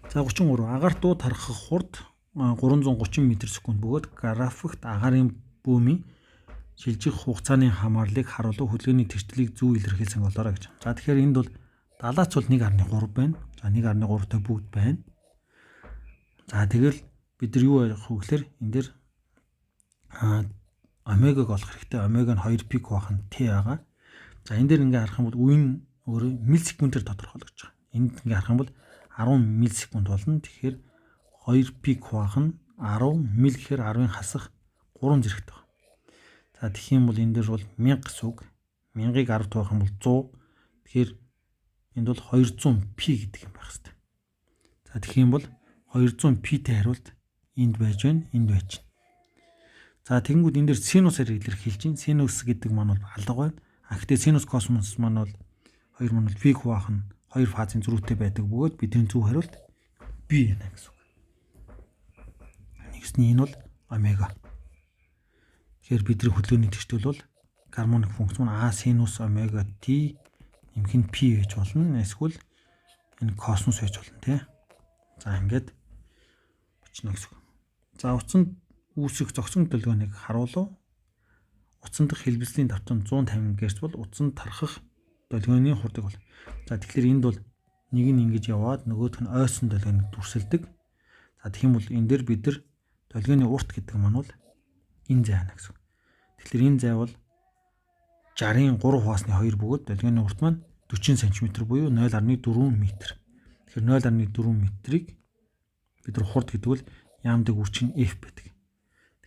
За 33 агаар дуу тархах хурд 330 м/сек бөгөөд графикт агаарын бөөмийн шилжих хугацааны хамаарлыг харуулах хөдөлгөөний тэрчлэлийг зөв илэрхийлсэн болоорой гэж. За тэгэхээр энд бол далаач бол 1.3 байна. За 1.3-тай бүгд байна. За тэгэл бид нар юу ярих вэ гэхээр энэ дээр омегаг олох хэрэгтэй. Омега нь 2 пик байх нь Т байгаа. За энэ дээр ингээ харах юм бол үе нь өөрөө милисекундээр тодорхойлогдож байгаа. Энд ингээ харах юм бол 10 милисекунд болно. Тэгэхээр 2 пик байх нь 10 мил гэхээр 10-ын хасах 3 зэрэгтэй байна. За тэгэх юм бол энэ дээр бол 1000 гэсэн үг. 1000-ыг 10 тавих юм бол 100. Тэгэхээр энд бол 200 пи гэдэг юм байх хэрэгтэй. За тэгэх юм бол 200 пи-тэй хариулт энд байж байна, энд байж байна. За тэгэнгүүт энэ дээр синусаар илэрхийлж байна. Синус гэдэг маань бол алга байна. Гэхдээ синус космос маань бол хоёр маань бол пик хуваах нь хоёр фазын зөрүүтэй байдаг бөгөөд бидний зөв хариулт B байна гэсэн үг. Нэгсний энэ бол омега. Тэгэхээр бидний хөдөлгөөний тэрчтэл бол гармоник функц маань А синус омега T нэмэх нь P гэж болно. Эсвэл энэ космос байж болно тий. За ингээд бичнэ гэсэн үг. За утсанд үүсэх зогсон төлөвлөгөөнийг харуулв. Утсан дахь хэлбэлцлийн давтамж 150 Гц бол утсанд тархах долгионы хурдаг бол. За тэгэхээр энд бол нэг нь ингэж яваад нөгөөх нь ойсон долгионыг дүрсэлдэг. За тэгэх юм бол энэ дээр бид нар долгионы урт гэдэг маань бол энэ зай байна гэсэн. Тэгэхээр энэ зай бол 60-ын 3 хуваасны 2 бөгөөд долгионы урт маань 40 см буюу 0.4 м. Тэгэхээр 0.4 м-ийг бид нар хурд гэдэг бол яамдаг үрчин F байдаг.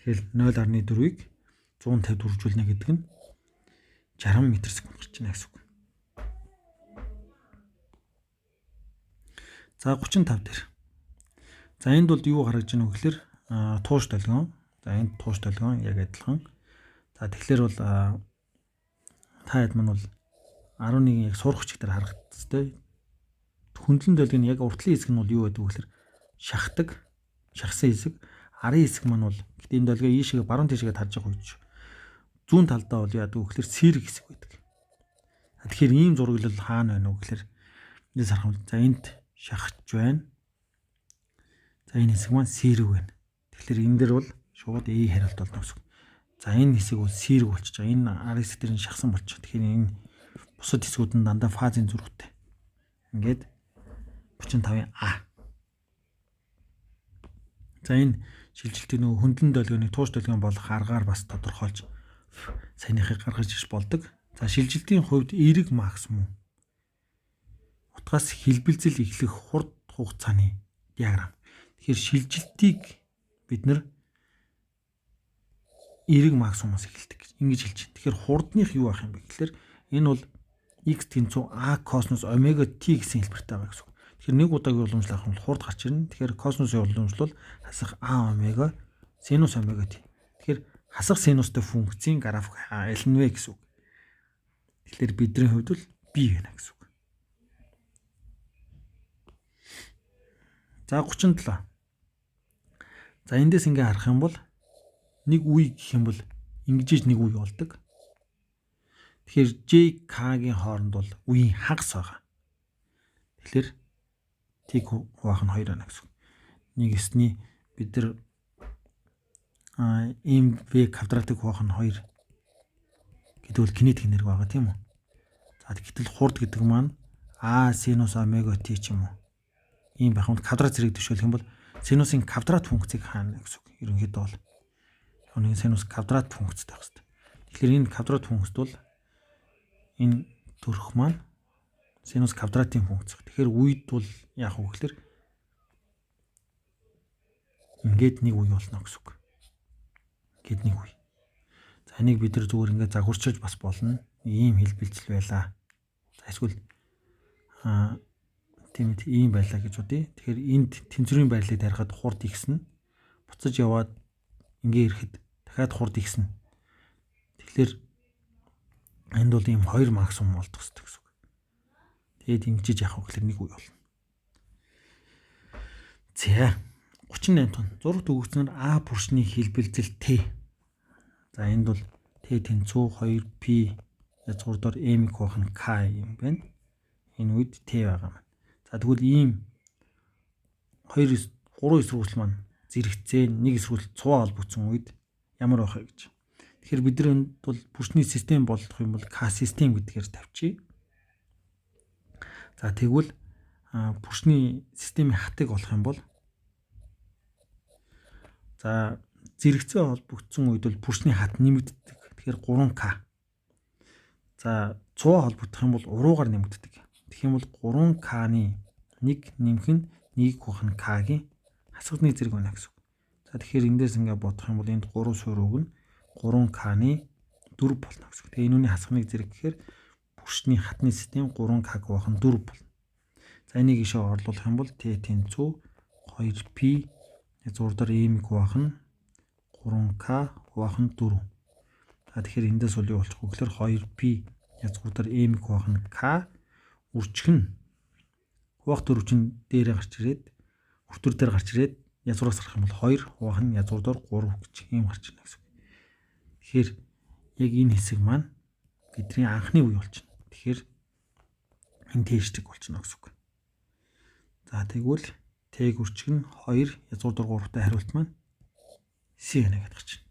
Тэгэхээр 0.4-ийг 150 дөрвжүүлнэ гэдэг нь 60 м/сек гарч ийнэ гэсэн үг. За 35 дээр. За энд бол юу гаргаж ийнэ вэ гэхээр тууш долгион. За энд тууш долгион яг адилхан. За тэгэхээр бол та хэд маань бол 11 яг сурах хүчээр харах хэрэгтэй. Хөндлөн долгион яг уртлын хэсэг нь бол юу байдаг вэ гэхээр шахсан хэсэг. Арын хэсэг маань бол гэдэг энэ долгион ийшээ баруун тийшээ тарж байгаа үед зүүн талдаа бол яадаг вэ гэхээр сэрэг хэсэг байдаг. Тэгэхээр ийм зураглал хаана байна вэ гэхээр эндээс харах юм. За энд шахаж байна. За энэ хэсэг маань сэрэг байна. Тэгэхээр энэ дэр бол шууд E хариулт болно гэсэн. За энэ хэсэг бол сэрэг болчихж байгаа. Энэ арын хэсэг дээр нь шахсан болчих. Тэгэхээр энэ бусад хэсгүүд нь дандаа фазын зөрүүтэй. Ингээд 35-ын А. За энэ шилжилтийн нөгөө хөндлөн долгионы тууш долгион болох аргаар бас тодорхойлж саяныхыг гаргаж иж болдог. За шилжилтийн хувьд эерэг максимум утгаас хэлбэлзэл эхлэх хурд хугацааны диаграм. Тэгэхээр шилжилтийг бид нар эерэг максимумаас эхэлдэг гэж ингэж хэлж байна. Тэгэхээр хурдных юу байх юм бэ гэхээр энэ бол x тэнцүү a косинус омега t гэсэн хэлбэртэй байгаа гэсэн үг. Тэгэхээр нэг удаагийн уламжлал авах нь хурд гарч ирнэ. Тэгэхээр косинусын уламжлал хасах a омега синус омега t. Тэгэхээр хасах синустай функцийн график аль нь вэ гэсэн үг. Тэгэхээр бидний хувьд бол b байна гэсэн үг. За 37. За эндээс ингээ харах юм бол нэг үе гэх юм бол ингэж нэг үе болдог. Тэгэхээр J K-гийн хооронд бол үеийн хагас байгаа. Тэгэхээр T хуваах нь 2 байна гэсэн. Нэгэсний бид нар MV квадратыг хуваах нь 2 гэдэг бол кинетик энерги байгаа тийм үү? За гэтэл хурд гэдэг маань А синус омега T ч юм уу. Ийм байх юм квадрат зэрэг төшөөлөх юм бол синусын квадрат функцийг хаана гэсэн үг. Ерөнхийдөө бол нэг синус квадрат функцтэй байх хэрэгтэй. Тэгэхээр энэ квадрат функцт бол энэ төрх маань синус квадратын функц. Тэгэхээр үед бол яах вэ гэхээр ингээд нэг үе болно гэсэн үг. Ингээд нэг үе. За энийг бид нар зүгээр ингээд загварчилж бас болно. Ийм хэлбэлцэл байлаа. За эсвэл тийм ийм байлаа гэж бодъё. Тэгэхээр энд тэнцвэрийн байрлалыг тарихад хурд ихснэ. Буцаж яваад ингээ ирэхэд дахиад хурд ихснэ. Тэгэхээр энд бол ийм 2 максимум болдог гэсэн үг. Тэгээд ингэж яах вэ гэхээр нэг үе болно. За 38 тонн. Зурагт өгөгдсөнөр А бүршний хэлбэлзэл Т. За энд бол Т тэнцүү 2P язгуурдаар M их нь K юм байна. Энэ үед Т байгаа маань. За тэгвэл ийм 3 эсрүүгэл маань зэрэгцээ нэг эсрүүгэл цуваа холбогдсон үед ямар байх вэ гэж. Тэгэхээр бид нар бол бүршний систем болгох юм бол K систем гэдгээр тавьчих. За тэгвэл бүршний системийн хатыг олох юм бол за зэрэгцээ холбогдсон үед бол бүршний хат нэмэгддэг. Тэгэхээр 3K. За цуваа холбогдох юм бол уруугаар нэмэгддэг. Тэгэх юм бол 3K-ны 1 нэмэх нь 1 их нь K-гийн хасгадны зэрэг байна гэсэн үг. За тэгэхээр эндээс ингээ бодох юм бол энд 3 суурь өгнө 3K-ны 4 болно гэсэн үг. Тэгээ энэ үний хасгадны зэрэг гэхээр бүршний хатны систем 3K гуйхан 4 болно. За энийг ишээ орлуулах юм бол Т тэнцүү 2P язгуурдаар M гуйхан 3K гуйхан 4. За тэгэхээр эндээс бол юу болчих вэ гэхээр 2P язгуурдаар M гуйхан K үрчгэн хуваах төр хүчин дээрээ гарч ирээд хүртүр дээр гарч ирээд язгуураас гарах юм бол 2 хуваах нь язгуурдаар 3 гэж ийм гарч ирнэ гэсэн үг. Тэгэхээр яг энэ хэсэг маань бидний анхны үе болчихно. Тэгэхээр энэ Т-шдэг болчихно гэсэн үг. За тэгвэл Т-г үрчгэн 2 язгуурдаар 3-тай хариулт маань С гэнэ гэдэг гарч ирнэ.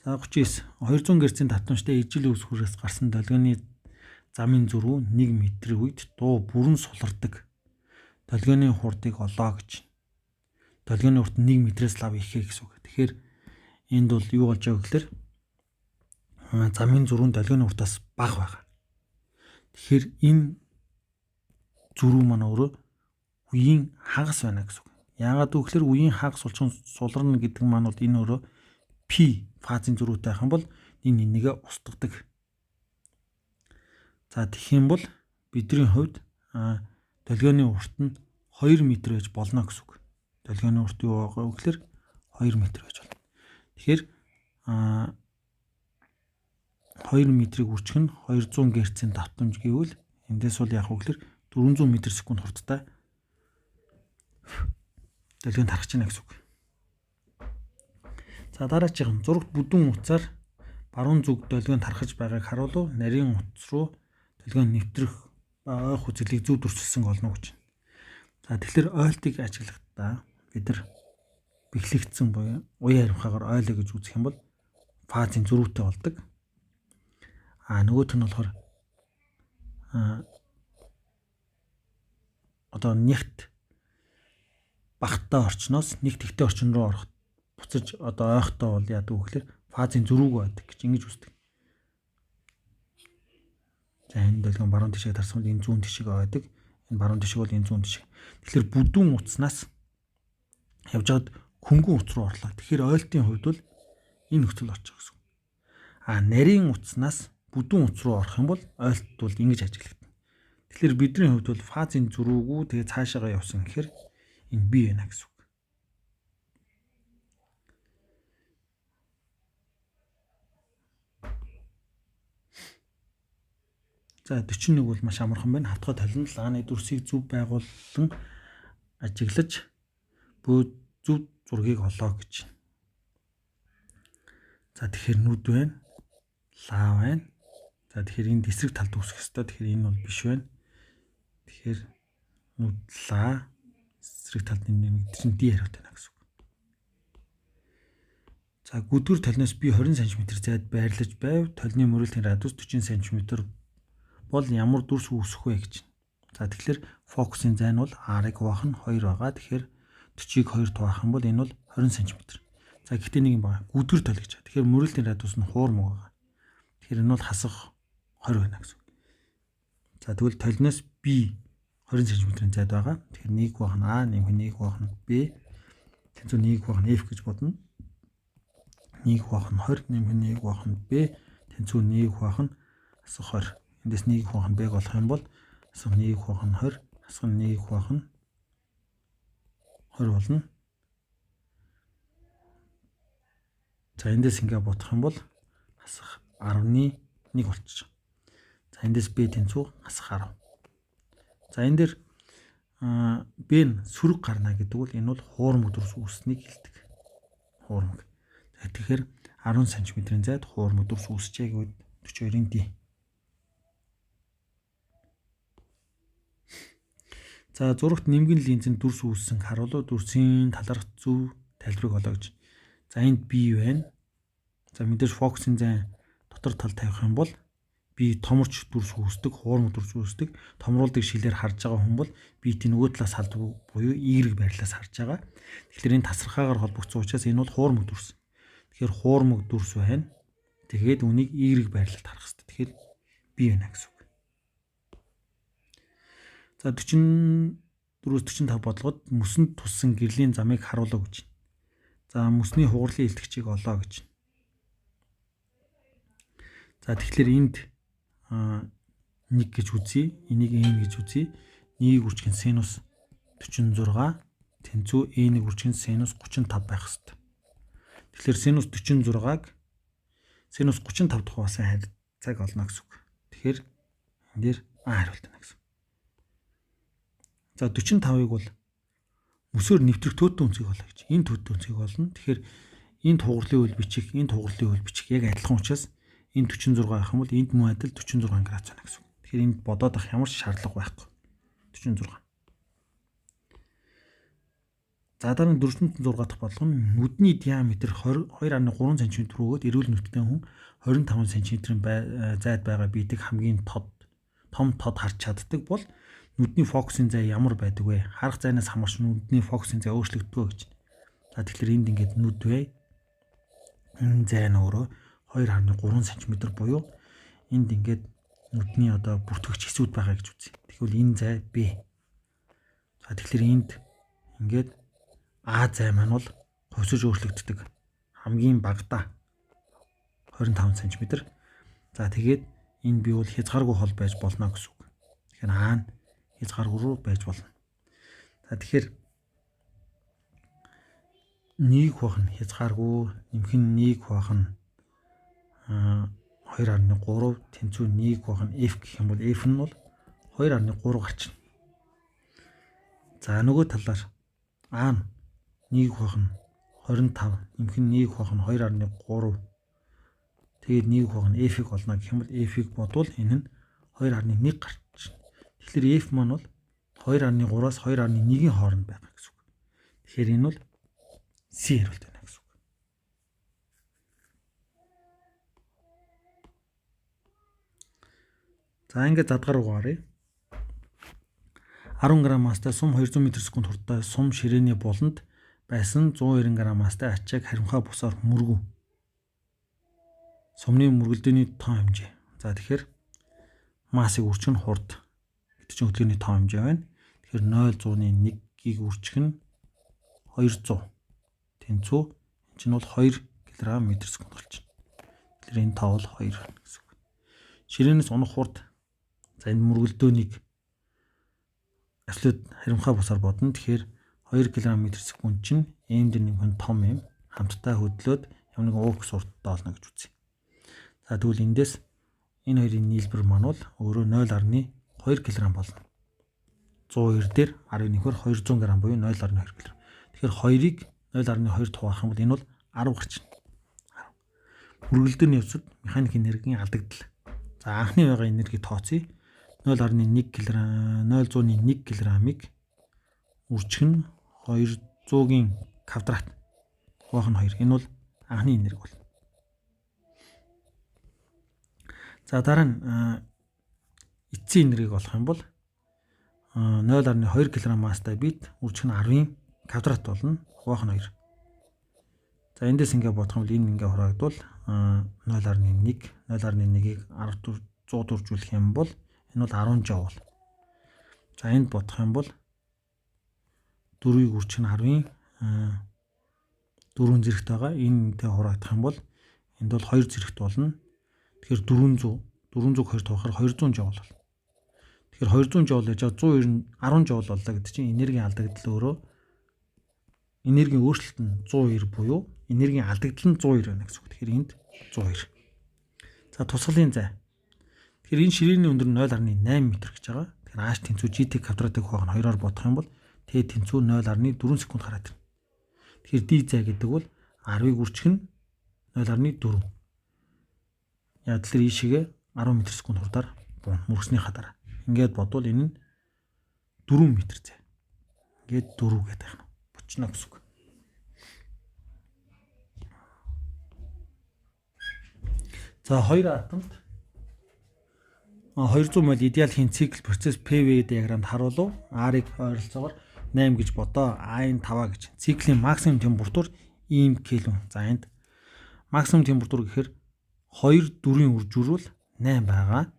За 39 200 герцийн татамжтай ижил үүсгүүрээс гарсан долгионы замын зөрүү 1 м-ийн үед дуу бүрэн сулардаг. Долгионы хурдыг олоо гэж. Долгионы урт 1 м-ээс лав ихээ гэсэн үг. Тэгэхээр энд бол юу болж байгаа гэхээр замын зөрүү долгионы уртаас бага байгаа. Тэгэхээр энэ зөрүү маань өөрөө үеийн хагас байна гэсэн үг. Яагаад гэвэл үеийн хагас суларна гэдэг маань бол энэ өөрөө P фазын зөрүүтэй байх юм бол энэ нэгээ устгадаг. За тэгэх юм бол бидний хувьд долгионы урт нь 2 м байж болно гэсэн үг. Долгионы урт юу байгаа вэ гэхээр 2 м байж болно. Тэгэхээр 2 м-ийг үржих нь 200 герцийн давтамж гэвэл эндээс бол яг үгээр 400 м/сек хурдтай долгионд харах чинь гэсэн үг. За дараагийн зурагт бүдүүн утсаар баруун зүг долгионд харахж байгааг харуулв. Нарийн утас руу долгион нэвтрэх ба ойх үзэглийг зөв төрчилсөн олно гэж. За тэгэхээр ойлтыг ажиглахдаа бид нар бэхлэгдсэн буюу уян харимхаагаар ойлоо гэж үзэх юм бол фазын зөрүүтэй болдог. Нөгөөх нь болохоор одоо нэгт багтаа орчноос нэгт ихтэй орчин руу орох буцаж одоо ойхтой бол яадаг вэ гэхээр фазын зөрүүг байдаг гэж ингэж үздэг. За энэ долгион баруун тишээ тарсан бол энэ зүүн тишээ байдаг. Энэ баруун тишээ бол энэ зүүн тишээ. Тэгэхээр бүдүүн утаснаас явж хаад хөнгөн утас руу орлоо. Тэгэхээр ойлтын хувьд бол энэ нөхцөл очих гэсэн. Нарийн утаснаас бүдүүн утас руу орох юм бол ойлт бол ингэж ажиглагдана. Тэгэхээр бидний хувьд бол фазын зөрүүгүү тэгээ цаашаага явсан гэхээр энэ B байна гэсэн үг. За 41 бол маш амархан байна. Хатгай толино лагны дүрсийг зөв байгуулан ажиглаж зөв зургийг олоо гэж. За тэгэхээр нүд байна. Лаа байна. За тэгэхээр энэ эсрэг талд үүсэх ёстой. Тэгэхээр энэ бол биш байна. Тэгэхээр нүд лаа эсрэг талд нэмэгдсэн D хариулт байна гэсэн үг. За гүдгэр толиноос би 20 см зайд байрлаж байв. Толины мөрөлтийн радиус 40 см бол ямар дүрс үүсэх вэ гэж. За тэгэхээр фокусын зай нь бол R-ыг хуваах нь 2 байгаа. Тэгэхээр 40-ыг 2 хуваах юм бол энэ бол 20 см. За гэхдээ нэг юм байна. Гүдгэр тол гэж. Тэгэхээр мөрөлтийн радиус нь хуурмаг байгаа. Тэгэхээр энэ бол хасах 20 байна гэсэн. За тэгвэл толиноос B 20 см-ийн зайд байгаа. Тэгэхээр 1 хуваах нь A, нэмэх 1 хуваах нь B. Тэнцүү 1 хуваах нь F гэж бодно. 1 хуваах нь 20, нэмэх 1 хуваах нь B. Тэнцүү 1 хуваах нь хасах 20. Эндээс 1 хуваах нь Б болох юм бол хасах 1 хуваах нь 20, хасах 1 хуваах нь 20 болно. За эндээс ингээ бодох юм бол хасах 10-1 болчих. За эндээс B тэнцүү хасах 10. За энэ дээр бэн сөрөг гарна гэдэг бол энэ бол хуурмаг дүрс үүсснийг хэлдэг. Хуурмаг. Тэгэхээр 10 см-ийн зайд хуурмаг дүрс үүсчээ гэвэл 42-ийн D. За зурагт нэмгэн линзэнд дүрс үүссэн харуулуу дүрсийн талаарх зөв тайлбарыг олоо гэж. За энд B байна. За мэдээж фокусын зайн дотор тал тавих юм бол би томорч дүрс үүсдэг, хуурмаг дүрс үүсдэг. Томруулдаг шилээр харж байгаа хүн бол B-ийн нөгөө талаас халддаг буюу Y байрлалаас харж байгаа. Тэгэхээр энэ тасархаагаар холбогдсон учраас энэ бол хуурмаг дүрс. Тэгэхээр хуурмаг дүрс байна. Тэгээд үнийг Y байрлалд харах хэрэгтэй. Тэгэхээр B байна гэсэн үг. За 44-45 бодлогод мөсөнд туссан гэрлийн замыг харуулаа гэж. За мөсний хугарлын илтгэгчийг олоо гэж. За тэгэхээр энд 1 гэж үзье. Энийг n гэж үзье. N-ийг үржих нь синус 46 тэнцүү n-ийг үржих нь синус 35 байх хэвээр. Тэгэхээр синус 46-г синус 35 дахь хуваасан харьцааг олно гэсэн үг. Тэгэхээр энэ дээр А хариулт байна гэсэн. За 45-ыг бол мөсөөр нэвтрэх төөтөн үнцгийг олоо гэж. Энэ төөтөн үнцгийг олно. Тэгэхээр энд хугарлын үйл бичих, энд хугарлын үйл бичих яг адилхан учраас энэ 46 байх юм бол энд мөн адил 46 градус байна гэсэн. Тэгэхээр энд бодоод авах ямар ч шаардлага байхгүй. 46. За дараа нь 46 дахь бодлого нь нүдний диаметр 2.3 см рүү өгөөд эрүүл нүдтэй хүн 25 см-ийн зайд байгаа биедэг хамгийн том тод харж чаддаг бол нүдний фокусын зай ямар байдаг вэ? Харах зайнаас хамаарч нүдний фокусын зай өөрчлөгддгөө гэж. За тэгэхээр энд ингээд нүд бай. Энэ зай нь өөрөө 2.3 см буюу энд ингээд нүдний одоо бүртгэгч хэсүүд байгаа гэж үзье. Тэгэхээр энэ зай B. За тэгэхээр энд ингээд А зай маань бол хувьсаж өөрчлөгддөг. Хамгийн багадаа 25 см. За тэгээд энэ B бол хязгааргүй хол байж болно гэсэн үг. Тэгэхээр А нь хязгааргүй байж болно. За тэгэхээр нэг хуваах нь хязгааргүй, нэмэх нь нэг хуваах нь 2.3 тэнцүү нэг хуваах нь F гэх юм бол F нь бол 2.3 гарчна. За нөгөө талаар А нь нэг хуваах нь 25, нэмэх нь нэг хуваах нь 2.3. Тэгээд нэг хуваах нь F-ийг олно гэх юм бол F-ийг бодвол энэ нь 2.1 гарчна. Тэгэхээр F маань бол 2.3-аас 2.1-ийн хооронд байгаа гэсэн үг. Тэгэхээр энэ бол C хариулт байна гэсэн үг. За ингээд задгаар руу гаръя. 10 г мастай сум 200 м/с хурдтай сум ширээний буланд байсан 190 г мастай ачааг харимхаа бусаар мөргөв. Сумны мөргөлдөөний тоо хэмжээ. За тэгэхээр массыг үржих нь хурд. Гэвч хөдөлгөөний тоо хэмжээ байна. Тэгэхээр 0.1-ийг үржих нь 200. Тэнцүү энэ чинь бол 2 кг/с болчихно. Тэгэхээр энэ тоо бол 2 гэсэн үг. Ширээнээс унах хурд. За энэ мөргөлдөөнийг абсолют харимхаа бусаар бодно. Тэгэхээр 2 км/с чинь m дээр нэмэх нь том m хамтдаа хөдлөөд ямар нэгэн уух сурттай болно гэж үзье. За тэгвэл эндээс энэ хоёрын нийлбэр маань бол өөрөө 0.2 кг болно. 190 дээр 10 нэмэхээр 200 г буюу 0.2 кг. Тэгэхээр 2-ыг 0.2 хуваах юм бол энэ бол 10 гарчна. Мөргөлдөөний явцад механик энергийн алдагдал. За анхны байгаа энерги тооцъё. 0.1 кг-ыг үржих нь 200-ийн квадрат хуваах нь 2. Энэ бол анхны энерги бол. За дараа нь эцсийн энергийг олох юм бол 0.2 кг масстай бит үржих нь 10-ийн квадрат болно. Хуваах нь 2. За эндээс ингээд бодох юм бол энэ ингээд хураагдвал 0.1 0.1-ийг 100 дөржүүлэх юм бол энэ бол 10 жоул. За энд бодох юм бол 4-ийг үржих нь 10-ийн 4 зэрэгт байгаа. Энэтэй хураагдах юм бол энд бол 2 зэрэгт болно. Тэгэхээр 420 тавахаар 200 жоул болно. Тэгэхээр 200 жоул яж 190 10 жоул боллоо гэдэг чинь энергийн алдагдал өөрөө энергийн өөрчлөлт нь 190 буюу энергийн алдагдал нь 190 байна гэсэн үг. Тэгэхээр энд 190. За тусгалын зай. Тэгэхээр энэ ширээний өндөр нь 0.8 м гэж байгаа. Тэгэхээр Тэгэхээр H тэнцүү GT квадратыг хуваах нь 2-оор бодох юм бол T тэнцүү 0.4 секунд гараад ирнэ. Тэгэхээр D зай гэдэг бол 10-ыг үржих нь 0.4. Яг тэгэхээр ийшээгээ 10 м/сек хурдаар буун мөргснийхаа дараа. Ингээд бодвол энэ нь 4 м зай. Ингээд 4 гэдэг юм. Бочно гэсэн үг. За хоёр атомд 200 мол идеал хийн цикл процесс PV диаграмд харуулв. R-ыг ойролцоогоор 8 гэж бодоо. A-ийн 5 гэж. Циклийн максимум температур ийм кельвин. За энд максимум температур гэхээр 2 4-ийн үржүүрүүл 8 байгаа.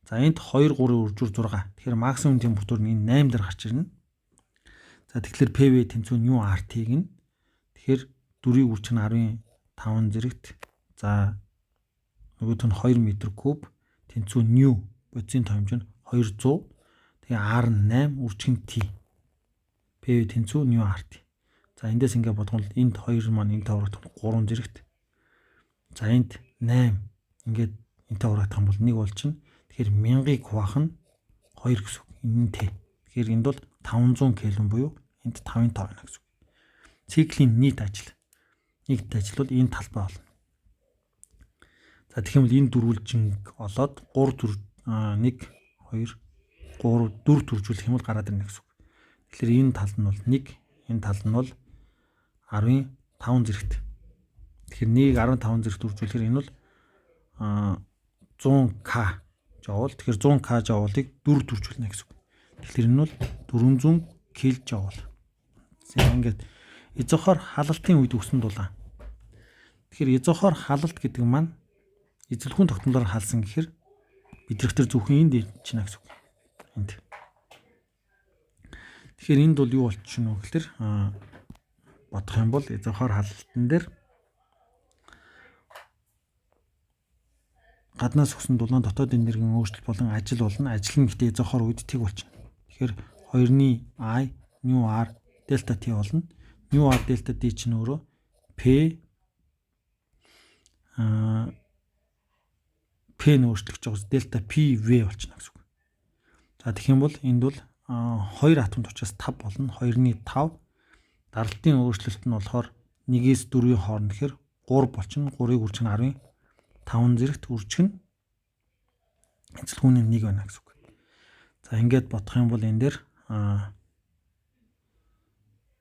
За энд 2 3-ийн үржүүр 6. Тэгэхээр максимум температур нь энэ 8 дээр гарч ирнэ. За тэгэхээр PV тэнцүү нь юу RT-г нь. Тэгэхээр 4-ийн үрж нь 10-5 зэрэгт. За нөгөөх нь 2 м3 тэнцүү нь бодисын томж нь 200. Тэгээ R нь 8 үржих нь T. PV тэнцүү нь RT. За эндээс ингээд бодгол энд 2 маань энтэй урагдах 3 зэрэгт. За энд 8 ингээд энтэй урагдах юм бол 1 болчихно. Тэгэхээр 1000-ыг хуваах нь 2 гэсэн үг. Энэ нь T. Тэгэхээр энд бол 500 кельвин буюу энд 5-5 байна гэсэн үг. Циклийн нийт ажил. Нийт ажил бол энэ талбай болно. За тэгэх юм бол энэ дөрвөлжинг олоод 3 1 2 3 4 төржүүлэх юм бол гараад ирнэ гэсэн үг. Тэгэхээр энэ тал нь бол 1, энэ тал нь бол 15 зэрэгт. Тэгэхээр 1-ийг 15 зэрэгт үржүүлэхээр энэ бол 100k жоул. Тэгэхээр 100k жоулыг 4 төржүүлнэ гэсэн үг. Тэгэхээр энэ бол 400 кJ. За ингээд изохор халалтын үед өгсөн дулаан. Тэгэхээр изохор халалт гэдэг маань эзлэхүүн тогтнолоор халсан гэхээр бидрэгтэр зөвхөн энд чинь гэсэн үг. Энд. Тэгэхээр энд бол юу болчихно вэ гэхээр бодох юм бол изохор халалтан дээр гаднаас өгсөн дулаан дотоод энергийн өөрчлөлт болон ажил болно. Ажил нь гэхдээ изохор үед тэг болчихно. Тэгэхээр 2-ны I nu R delta T болно. Nu R delta D чинь өөрөө P P нь өөрчлөгдөж байгаа дельта PV болчихно гэсэн үг. За тэгэх юм бол энд бол 2 атомд учраас 5 болно. 2-ны 5 даралтын өөрчлөлт нь болохоор 1-ээс 4-ийн хооронд гэхээр 3 болчихно. 3-ыг үржих нь 15 зэрэгт үржих нь эзлэхүүний 1 байна гэсэн үг. За ингээд бодох юм бол энэ дээр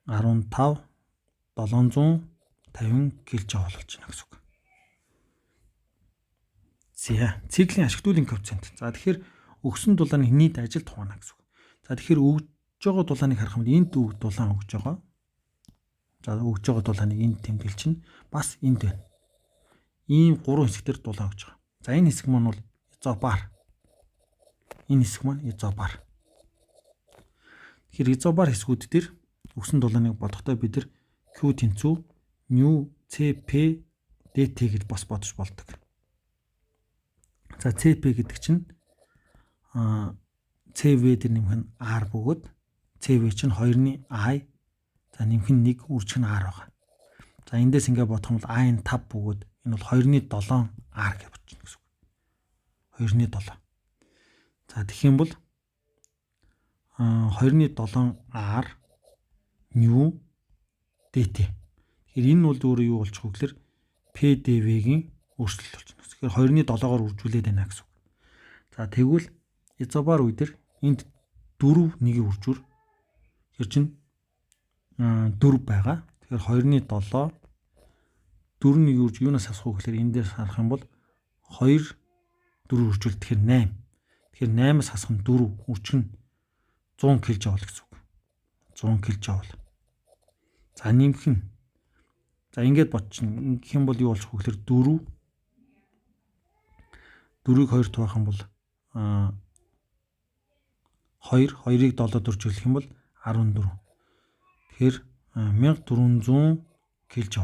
15 750 кJ болчихно гэсэн үг. За циклийн ашиглуулын коэффициент. За тэгэхээр өгсөн дулааны нийт ажил тухайна гэсэн үг. За тэгэхээр өгж байгаа дулааныг харах юм бол энд дулаан өгж байгаа. За өгж байгаа дулааныг энд тэмдэглэж чинь бас энд байна. Ийм 3 хэсгээр дулаан өгж байгаа. За энэ хэсэг маань бол изобар. Энэ хэсэг маань изобар. Тэгэхээр изобар хэсгүүд дээр өгсөн дулааныг бодохдоо бид нар Q тэнцүү μ CP dt гэж бас бодож болдог. За CP гэдэг чинь CV дээр нэмэх нь R бөгөөд CV чинь 2-ны I за нэмэх нь 1 үржих нь R байгаа. За эндээс ингээд бодох юм бол I-ын 5 бөгөөд энэ бол 2-ны 7 R гэж бодчихно гэсэн үг. 2-ны 7. За тэгэх юм бол 2-ны 7 R μ dt. Тэгэхээр энэ бол өөрөө юу болчих вэ гэхээр PDV-гийн өөрчлөлт болчихно. Тэгэхээр 2-ны 7-оор үржүүлээд байна гэсэн үг. За тэгвэл изобар үе дээр энд 4 1-ийн үржүүр тэр чинь 4 байгаа. Тэгэхээр 2-ны 7 4 1-ийн үрж юунаас асах вэ гэхээр эндээс харах юм бол 2 4 үржүүл тэгэхээр 8. Тэгэхээр 8-аас хасах нь 4 үржих нь 100 кJ гэсэн үг. 100 кJ. За нэмэх нь. За ингээд бодчихно. Ингэх юм бол юу болох вэ гэхээр 4 4-ийг 2-т хуваах юм бол 2 2-ыг 7-д үржүүлэх юм бол 14. Тэгэхээр 1400 кJ.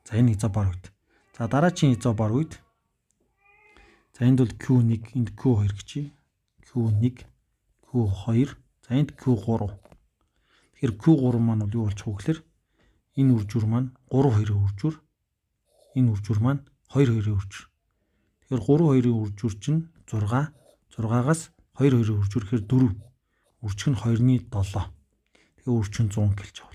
За энэ изобар үед. За дараагийн изобар үед. За энд бол Q1, энд Q2 гэж. Q1, Q2, за энд Q3. Тэгэхээр Q3 маань бол юу болчих вэ гэхээр энэ үржүүр маань 3 2-ийн үржүүр. Энэ үржүүр маань 2 2-ийн үржүүр. Тэгэхээр 3 2-ийн үржүүр чинь 6, 6-аас 2 үржүүлэхээр 4. Үржих нь 2-ны 7. Тэгээ үржих нь 100 кJ.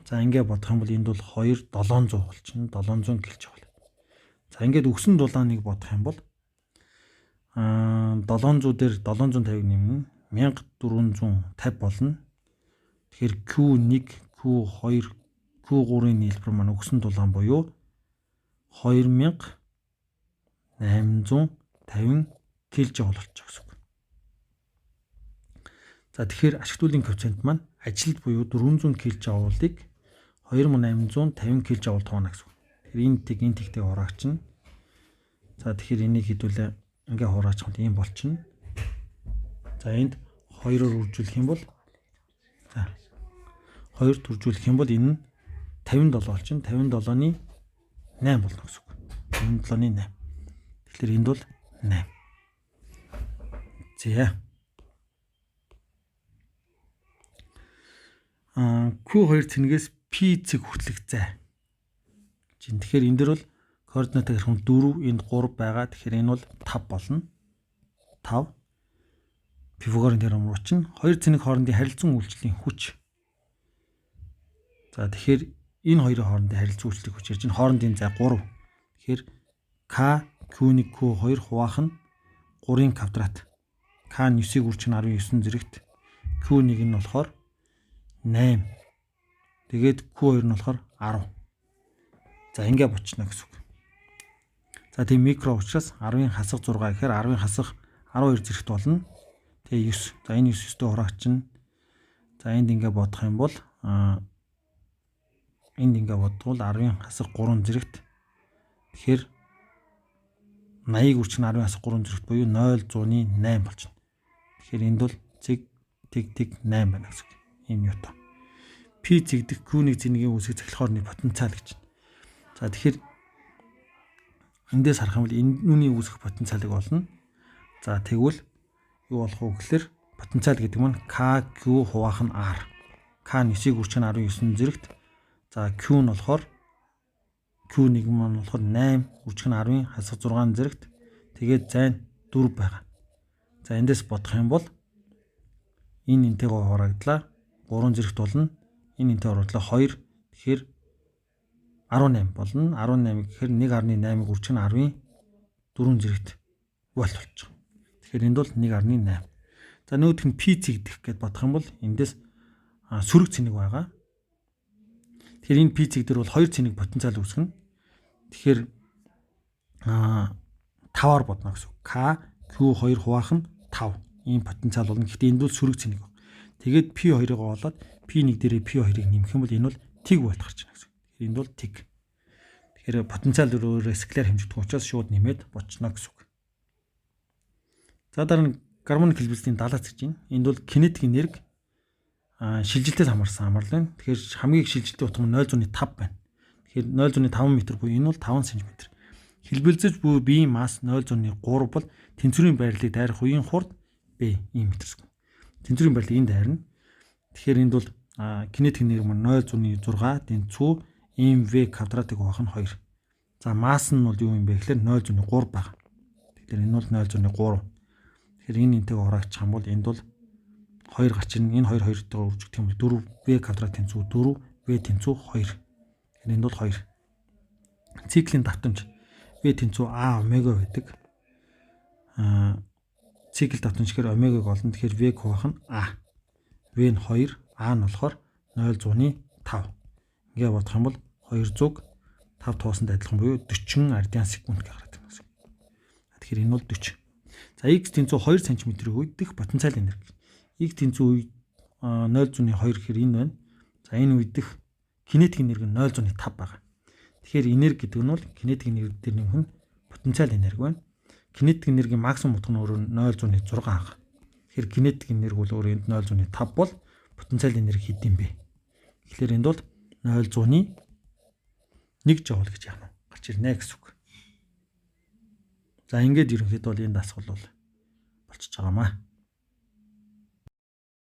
За ингээд бодох юм бол энд бол 2 700 болчихно. 700 кJ. За ингээд өгсөн дулааныг бодох юм бол 700 дээр 750-ыг нэмнэ. 1450 болно. Тэгэхээр Q1, Q2, Q3-ын нийлбэр маань өгсөн дулаан буюу 2850 кJ болчих гэсэн үг. За тэгэхээр ашиглуулын коэффициент маань ажилд буюу 400 кJ уулыг 2850 кJ тоона гэсэн үг. Тэгэхээр энэ тэгтэй хураагчна. За тэгэхээр энийг хэдүүлээ ингээ хураачих юм ийм болчихно. За энд 2-оор үржүүлэх юм бол за 2-т үржүүлэх юм бол энэ нь 57 болчихно. 57-ны 8 болно гэсэн үг. 57-ны 8. Тэгэхээр энд бол 8. За. Q2 цэнэгээс P цэг хүртэлх зай. Тэгэхээр энэ дэр бол координатыг харах 4, энд 3 байгаа. Тэгэхээр энэ бол 5 болно. 5. Пифагорын теорем руу чинь 2 цэнэг хоорондын харилцан үйлчлэлийн хүч. За тэгэхээр энэ хоёрын хоорондын харилцан үйлчлэлийн хүч чинь хоорондын зай 3. Тэгэхээр K Q1 Q2 хуваах нь 3-ын квадрат. K нь 9-ийг үржих нь 19 зэрэгт. Q1 нь болохоор 8. Тэгээд Q2 нь болохоор 10. За ингээ болчихно гэсэн үг. За тийм микро учраас 10-ын хасах 6 гэхээр 10-ын хасах 12 зэрэгт болно. Тэгээ 9. За энэ 9-тэй хураагчна. За энд ингээ бодох юм бол энд ингээ бодвол 10-ын хасах 3 зэрэгт. Тэгэхээр 80-ыг үржих нь 10-ын хасах 3 зэрэгт буюу 0.100-ны 8 болчихно. Тэгэхээр энд бол цэг тэг 8 байна гэсэн үг. Ийм ньютон. P цэгдэх Q1 цэнигийн үүсгэж цахилгааны потенциал гэж. За тэгэхээр эндээс харах юм бол энэ нүуний үүсгэх потенциалыг олно. За тэгвэл юу болох вэ гэхээр потенциал гэдэг нь KQ хуваах нь R. K 9-ийг үржих нь 19 зэрэгт. За Q нь болохоор Q1 маань болохоор 8 үржих нь 10-ын хасах 6 зэрэгт. Тэгээд зайн 4 байгаа. За эндээс бодох юм бол энэ энтэйгээ хураагдлаа 3 зэрэгт болно. Энэ энтэй хурааглаа 2. Тэгэхээр 18 болно. 18 гэхээр 1.8-ыг үржих нь 10-ын 4 зэрэгт вольт болчих. Тэгэхээр энд бол 1.8. За нөгөөх нь P цэгдэх гэдээ бодох юм бол эндээс сөрөг цэник байгаа. Тэгэхээр энэ P цэг дээр бол 2 цэник потенциал үүсгэнэ. Тэгэхээр 5-аар бодно гэсэн үг. K Q2 хуваах нь 5. Ийм потенциал болно. Гэхдээ энд бол сөрөг цэник байна. Тэгээд P2-ыг олоод P1 дээрээ P2-ыг нэмэх юм бол энэ бол тэг вольт гарч ирнэ гэсэн. Тэгэхээр энд бол тэг. Тэгэхээр потенциал өөрөөр скляр хэмжигдэх учраас шууд нэмээд бочно гэсэн үг. За дараа нь гармон хэлбэлцлийн далаац гэж байна. Энд бол кинетик энерги шилжилтээс хамаарсан хамаарлал байна. Тэгэхээр хамгийн их шилжилтийн утга нь 0.5 байна. Тэгэхээр 0.5 м буюу энэ бол 5 см. Хэлбэлцэж буй биеийн масс 0.3 бол тэнцвэрийн байрлалыг дайрах үеийн хурд B м. Тэнцвэрийн байрлал энд дайрна. Тэгэхээр энд бол кинетик энерги маань 0.6 тэнцүү mv квадратыг хуваах нь 2. За масс нь бол юу юм бэ гэхээр 0.3 байна. Тэгэхээр энэ бол 0.3. Тэгэхээр энэ энтэйг хураагчих юм бол энд бол 2 гарч ирнэ. Энэ 2 2-тойгоо үржигдэх юм бол 4v квадрат тэнцүү 4v тэнцүү 2. Тэгэхээр энд бол 2. Циклийн давтамж v тэнцүү a омега байдаг. Цикл давтамж гэхээр омегаг олно. Тэгэхээр v хуваах нь a. v нь 2, a нь болохоор 0.5. Ингээ бодох юм бол 200 5 туусанд адилхан буюу 40 ардиан секунд гараад байна гэсэн. Тэгэхээр энэ бол 40. За x тэнцүү 2 см-ийн үйдэх потенциал энерги. X тэнцүү 0.2 гэхээр энэ байна. За энэ үйдэх кинетик энерги нь 0.5 байгаа. Тэгэхээр энерги гэдэг нь бол кинетик энерги дээр нэмэх нь потенциал энерги байна. Кинетик энергийн максимум утга нь өөрөө 0.6 байгаа. Тэгэхээр кинетик энерги бол өөрөө энд 0.5 бол потенциал энерги хэд юм бэ? Тэгэхээр энд бол 0.1 жоул гэж яах нь гарч ирнэ гэсэн үг. За ингээд ерөнхийдөө бол энэ дасгал бол болчихж байгаамаа.